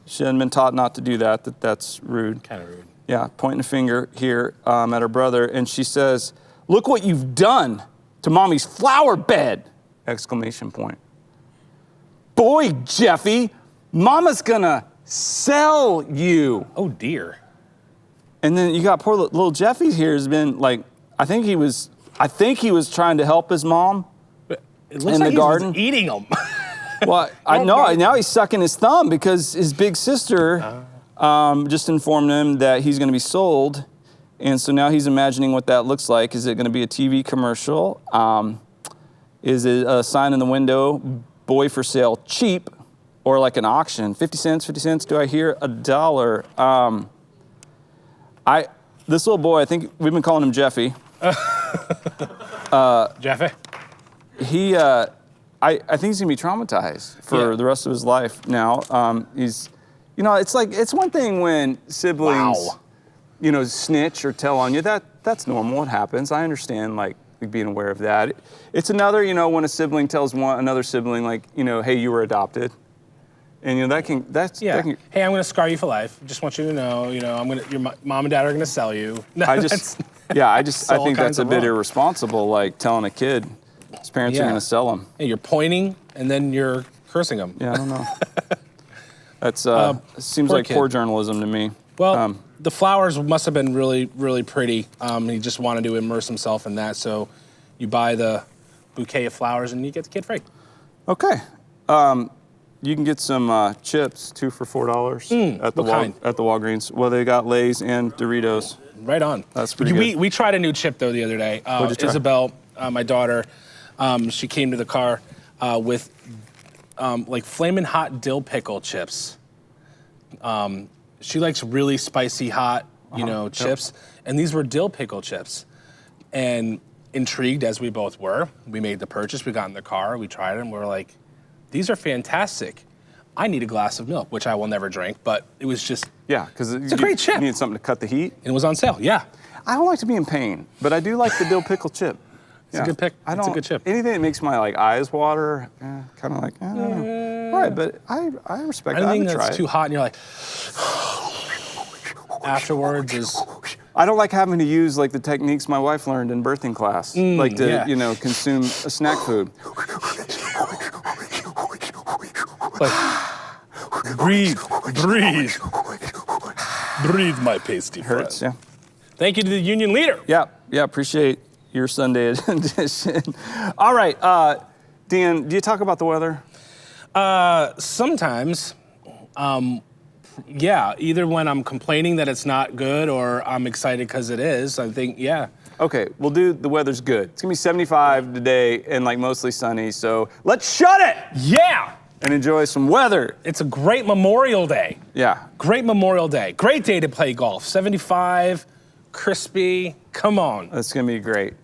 She hadn't been taught not to do that. That's rude. Kind of rude. Yeah, pointing a finger here at her brother, and she says, "Look what you've done to Mommy's flower bed!" Exclamation point. Boy, Jeffy, Mama's gonna sell you. Oh dear. And then you got poor little Jeffy here has been like, I think he was trying to help his mom. It looks In like the garden? he's eating them. Well, I know, now he's sucking his thumb because his big sister just informed him that he's gonna be sold. And so now he's imagining what that looks like. Is it gonna be a TV commercial? Is it a sign in the window, boy for sale, cheap? Or like an auction, 50 cents, do I hear $1? This little boy, I think we've been calling him Jeffy. Jeffy. He, I think he's gonna be traumatized for the rest of his life now. It's one thing when siblings, snitch or tell on you, that's normal, it happens. I understand, like being aware of that. It's another, when a sibling tells another sibling, like, hey, you were adopted. And that can. Hey, I'm gonna scar you for life. Just want you to know, your mom and dad are gonna sell you. I think that's a bit irresponsible, like telling a kid his parents are gonna sell him. Hey, you're pointing and then you're cursing them. Yeah, I don't know. That's seems poor like kid. poor journalism to me. Well, the flowers must have been really, really pretty. He just wanted to immerse himself in that, so you buy the bouquet of flowers and you get the kid free. Okay. You can get some chips, 2 for $4 at the Walgreens. Well, they got Lay's and Doritos. Right on. That's pretty good. We tried a new chip though the other day. What'd you try? Isabel, my daughter, she came to the car with like flamin' hot dill pickle chips. She likes really spicy hot, chips, and these were dill pickle chips. And intrigued as we both were, we made the purchase. We got in the car, we tried them. We were like, these are fantastic. I need a glass of milk, which I will never drink, but it was just, because it's a great chip. You need something to cut the heat. And it was on sale, yeah. I don't like to be in pain, but I do like the dill pickle chip. It's a good pick. It's a good chip. Anything that makes my eyes water, kind of like, I don't know. All right, but I respect that. Anything I would try that's it. too hot and you're like, afterwards is... I don't like having to use like the techniques my wife learned in birthing class, like to consume a snack food. Like, breathe, my pasty friend. Hurts, yeah. Thank you to the union leader. Yeah, appreciate your Sunday edition. All right, Dan, do you talk about the weather? Sometimes, either when I'm complaining that it's not good or I'm excited because it is, I think, Okay, we'll do the weather's good. It's gonna be 75 today and like mostly sunny, so let's shut it! Yeah! And enjoy some weather. It's a great Memorial Day. Yeah. Great Memorial Day. Great day to play golf. 75, crispy, come on. That's gonna be great.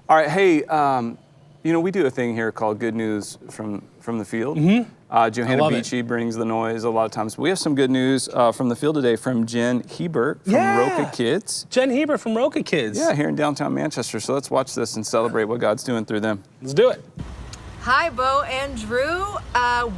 All right, hey, we do a thing here called Good News from the Field. Mm-hmm. Johanna Beachy brings the noise a lot of times. We have some good news from the field today from Jen Hebert from Roca Kids. Jen Hebert from Roca Kids. Yeah, here in downtown Manchester. So let's watch this and celebrate what God's doing through them. Let's do it. Hi, Bo and Drew.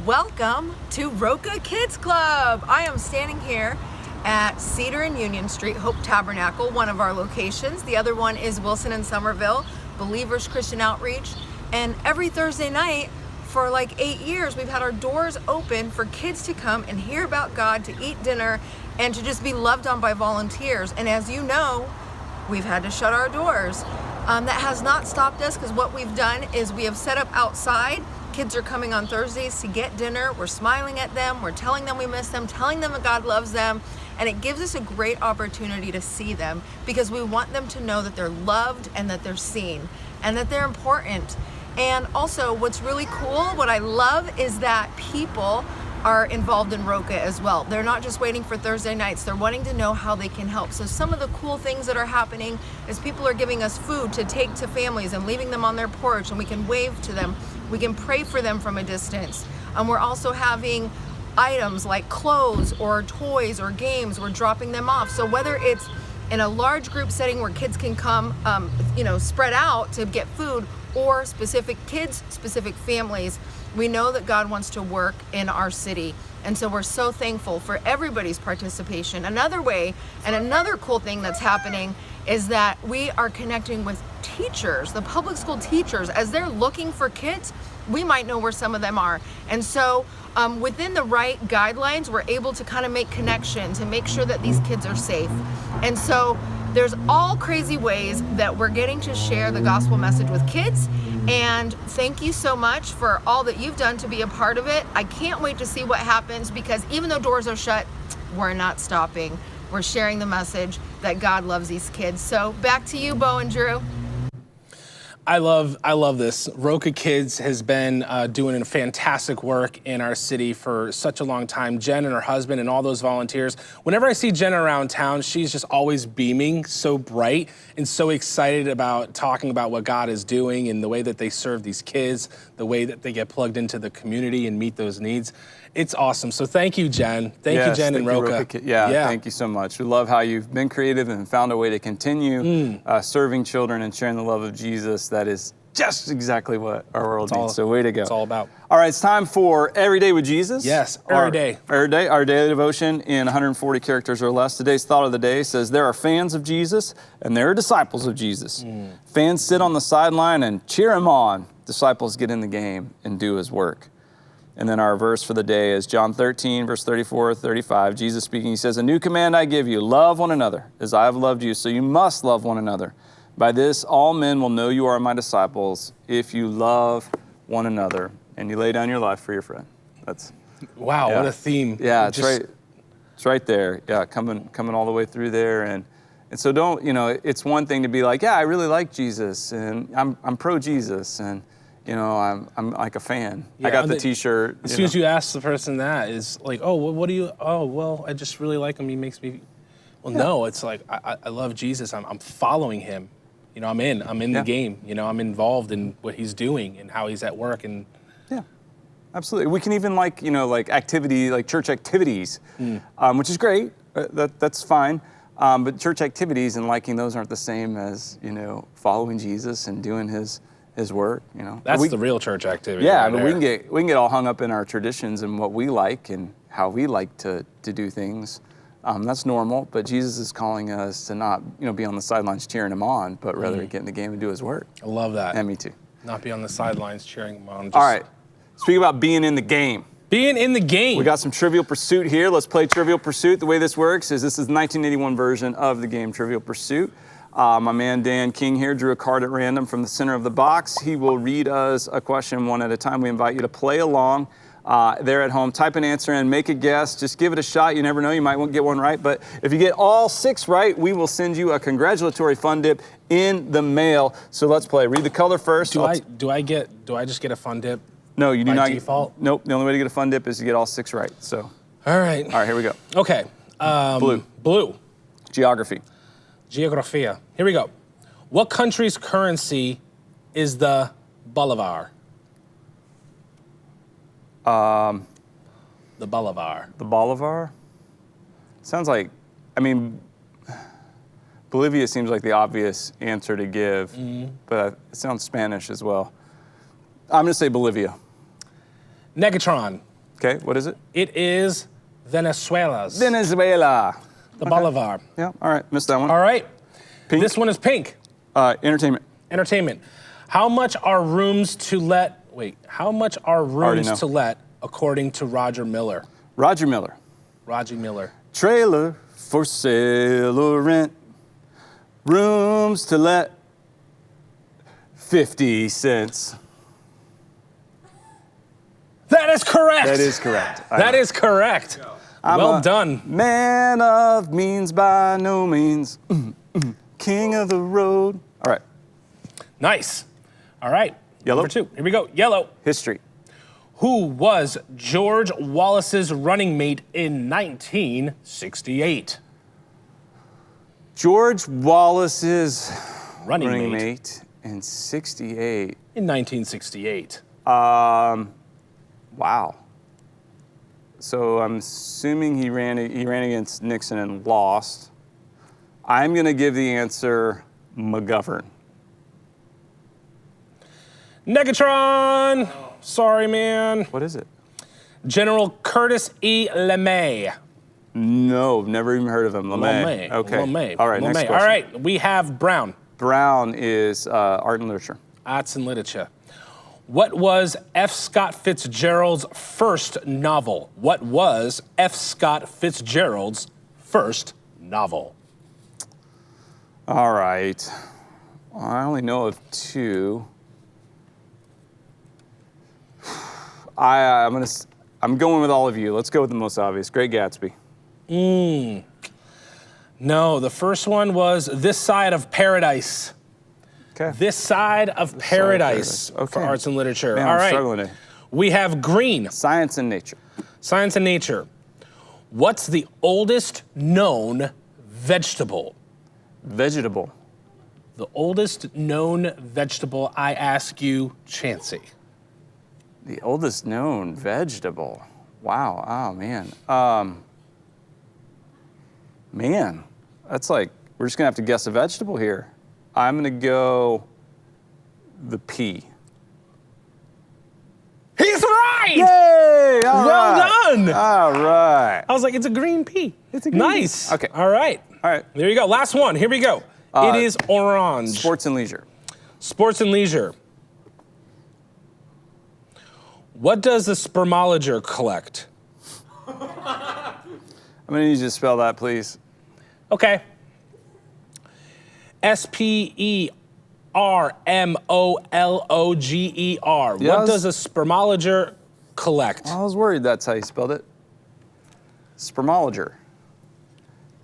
Welcome to Roca Kids Club. I am standing here at Cedar and Union Street, Hope Tabernacle, one of our locations. The other one is Wilson and Somerville, Believers Christian Outreach. And every Thursday night for like 8 years, we've had our doors open for kids to come and hear about God, to eat dinner, and to just be loved on by volunteers. And as you know, we've had to shut our doors. That has not stopped us, because what we've done is we have set up outside. Kids are coming on Thursdays to get dinner. We're smiling at them. We're telling them we miss them, telling them that God loves them. And it gives us a great opportunity to see them, because we want them to know that they're loved and that they're seen and that they're important. And also, what's really cool, what I love, is that people are involved in Roca as well. They're not just waiting for Thursday nights, they're wanting to know how they can help. So some of the cool things that are happening is people are giving us food to take to families and leaving them on their porch, and we can wave to them. We can pray for them from a distance. We're also having items like clothes or toys or games, we're dropping them off. So whether it's in a large group setting where kids can come, spread out to get food, or specific kids, specific families, we know that God wants to work in our city. And so we're so thankful for everybody's participation. Another way, and another cool thing that's happening, is that we are connecting with teachers, the public school teachers. As they're looking for kids, we might know where some of them are. And so within the right guidelines, we're able to kind of make connections and make sure that these kids are safe. And so there's all crazy ways that we're getting to share the gospel message with kids. And thank you so much for all that you've done to be a part of it. I can't wait to see what happens, because even though doors are shut, we're not stopping. We're sharing the message that God loves these kids. So back to you, Bo and Drew. I love this. Roca Kids has been doing fantastic work in our city for such a long time. Jen and her husband and all those volunteers. Whenever I see Jen around town, she's just always beaming, so bright and so excited about talking about what God is doing and the way that they serve these kids, the way that they get plugged into the community and meet those needs. It's awesome. So thank you, Jen. Thank you, Jen and Roca. Yeah, thank you so much. We love how you've been creative and found a way to continue serving children and sharing the love of Jesus. That is just exactly what our world needs. So way to go. It's all about. All right, it's time for Every Day with Jesus. Yes, every day. Every day, our daily devotion in 140 characters or less. Today's thought of the day says, there are fans of Jesus and there are disciples of Jesus. Fans sit on the sideline and cheer him on. Disciples get in the game and do his work. And then our verse for the day is John 13, verse 34, 35. Jesus speaking, he says, a new command I give you, love one another as I have loved you, so you must love one another. By this, all men will know you are my disciples if you love one another and you lay down your life for your friend. That's wow, what a theme. Yeah, it's right there. Yeah, coming all the way through there. And so don't, it's one thing to be like, yeah, I really like Jesus and I'm pro Jesus and I'm like a fan. Yeah, I got the T-shirt. As soon as you ask the person that, is like, oh, well, what do you? Oh, well, I just really like him. He makes me. Well, no, it's like I love Jesus. I'm following him. I'm in the game. I'm involved in what he's doing and how he's at work. And yeah, absolutely. We can even like activity, like church activities, which is great. That's fine. But church activities and liking those aren't the same as following Jesus and doing his work, That's the real church activity. Yeah, right but there. we can get all hung up in our traditions and what we like and how we like to do things. That's normal, but Jesus is calling us to not, be on the sidelines cheering him on, but rather get in the game and do his work. I love that. And me too. Not be on the sidelines cheering him on. All right, speak about being in the game. Being in the game. We got some Trivial Pursuit here. Let's play Trivial Pursuit. The way this works is this is the 1981 version of the game Trivial Pursuit. My man Dan King here drew a card at random from the center of the box. He will read us a question one at a time. We invite you to play along there at home. Type an answer in, make a guess. Just give it a shot. You never know. You might won't get one right. But if you get all 6 right, we will send you a congratulatory fun dip in the mail. So let's play. Read the color first. Do I just get a fun dip? No, you do by not. Default? Nope. The only way to get a fun dip is to get all 6 right. So. All right. All right, here we go. Okay. Blue. Geography. Geografia. Here we go. What country's currency is the bolivar? The bolivar. The bolivar? Sounds like, Bolivia seems like the obvious answer to give, but it sounds Spanish as well. I'm going to say Bolivia. Negatron. Okay, what is it? It is Venezuela's. Venezuela. The Bolivar. Yeah, all right, missed that one. All right. Pink. This one is pink. Entertainment. Entertainment. How much are rooms to let? Wait. How much are Already rooms know. to let according to Roger Miller? Roger Miller. Roger Miller. Trailer for sale or rent. Rooms to let. 50 cents. That is correct. That is correct. That is correct. Well done. Man of means by no means. King of the road. All right. Nice. All right. Yellow. Number 2. Here we go. Yellow. History. Who was George Wallace's running mate in 1968? George Wallace's Running running mate. mate in 68. In 1968. Wow. So I'm assuming he ran against Nixon and lost. I'm going to give the answer McGovern. Negatron. Sorry, man. What is it? General Curtis E. LeMay. No, never even heard of him. LeMay. LeMay. Okay. LeMay. All right, next LeMay. question. All right. We have Brown. Brown is art and literature. Arts and literature. What was F. Scott Fitzgerald's first novel? What was F. Scott Fitzgerald's first novel? All right. I only know of 2. I'm going with all of you. Let's go with the most obvious. Great Gatsby. No, the first one was This Side of Paradise. Okay. This Side of Paradise Okay. for arts and literature. Man, All I'm right. struggling today. We have green, Science and nature. science and nature. What's the oldest known vegetable? Vegetable. The oldest known vegetable, I ask you, Chansey. The oldest known vegetable. Wow. Oh, man. Man, that's like, we're just going to have to guess a vegetable here. I'm going to go the pea. He's right! Yay! All Well right. done! All right. I was like, it's a green pea. It's a green Nice. pea. Okay. All right. All right. There you go. Last one. Here we go. It is orange. Sports and leisure. Sports and leisure. What does the spermologer collect? I'm going to need you to spell that, please. Okay. SPERMOLOGER. What Yes. does a spermologer collect? I was worried that's how you spelled it. Spermologer.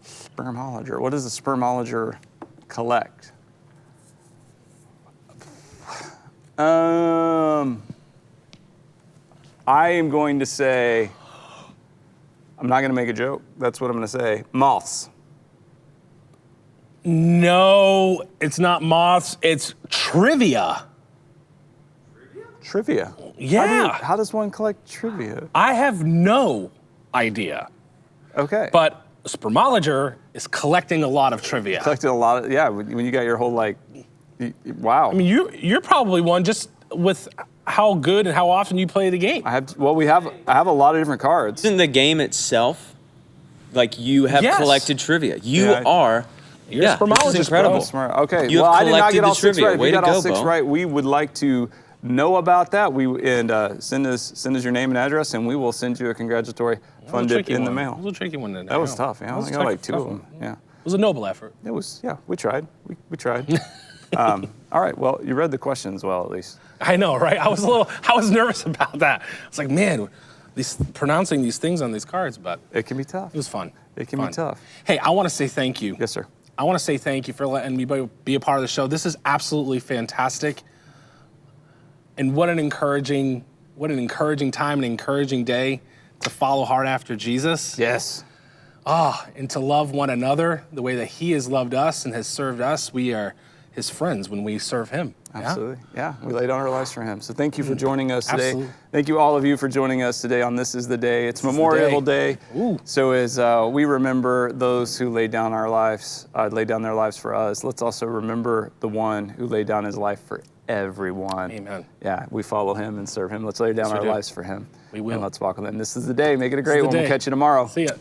Spermologer. What does a spermologer collect? I am going to say, I'm not going to make a joke. That's what I'm going to say. Moths. No, it's not moths. It's trivia. Trivia. Yeah. How does one collect trivia? I have no idea. Okay. But a spermologer is collecting a lot of trivia. collected a lot of, yeah, when you got your whole wow. I mean, you're probably one just with how good and how often you play the game. I have a lot of different cards. In the game itself, like you have Yes. collected trivia. You Yeah. are. You're a this is spermologist, incredible. bro. Smart. Okay. You have well, I did not collected get the all 6 trivia. right. If Way you to got all go, 6 Bo. right, we would like to know about that. Send us your name and address, and we will send you a congratulatory fun dip in the It mail. was a tricky one. That was tough. Yeah, I only got like 2 of them. Yeah. It was a noble effort. It was. Yeah, we tried. We tried. All right. Well, you read the questions well, at least. I know, right? I was nervous about that. It's like, man, pronouncing these things on these cards, but It can be tough. it was fun. It can be tough. Hey, I want to say thank you. Yes, sir. I want to say thank you for letting me be a part of the show. This is absolutely fantastic. And what an encouraging time, an encouraging day to follow hard after Jesus. Yes. And to love one another the way that he has loved us and has served us. We are his friends when we serve him. Absolutely. Yeah, we lay down our lives for him. So thank you for joining us today. Absolutely. Thank you all of you for joining us today on This Is the Day. It's Memorial Day. Ooh. So as we remember those who laid down their lives for us, let's also remember the one who laid down his life for everyone. Amen. Yeah, we follow him and serve him. Let's lay down we our do. lives for him. We will. And let's walk with him. This is the day. Make it a great the one. We'll day. catch you tomorrow. See ya.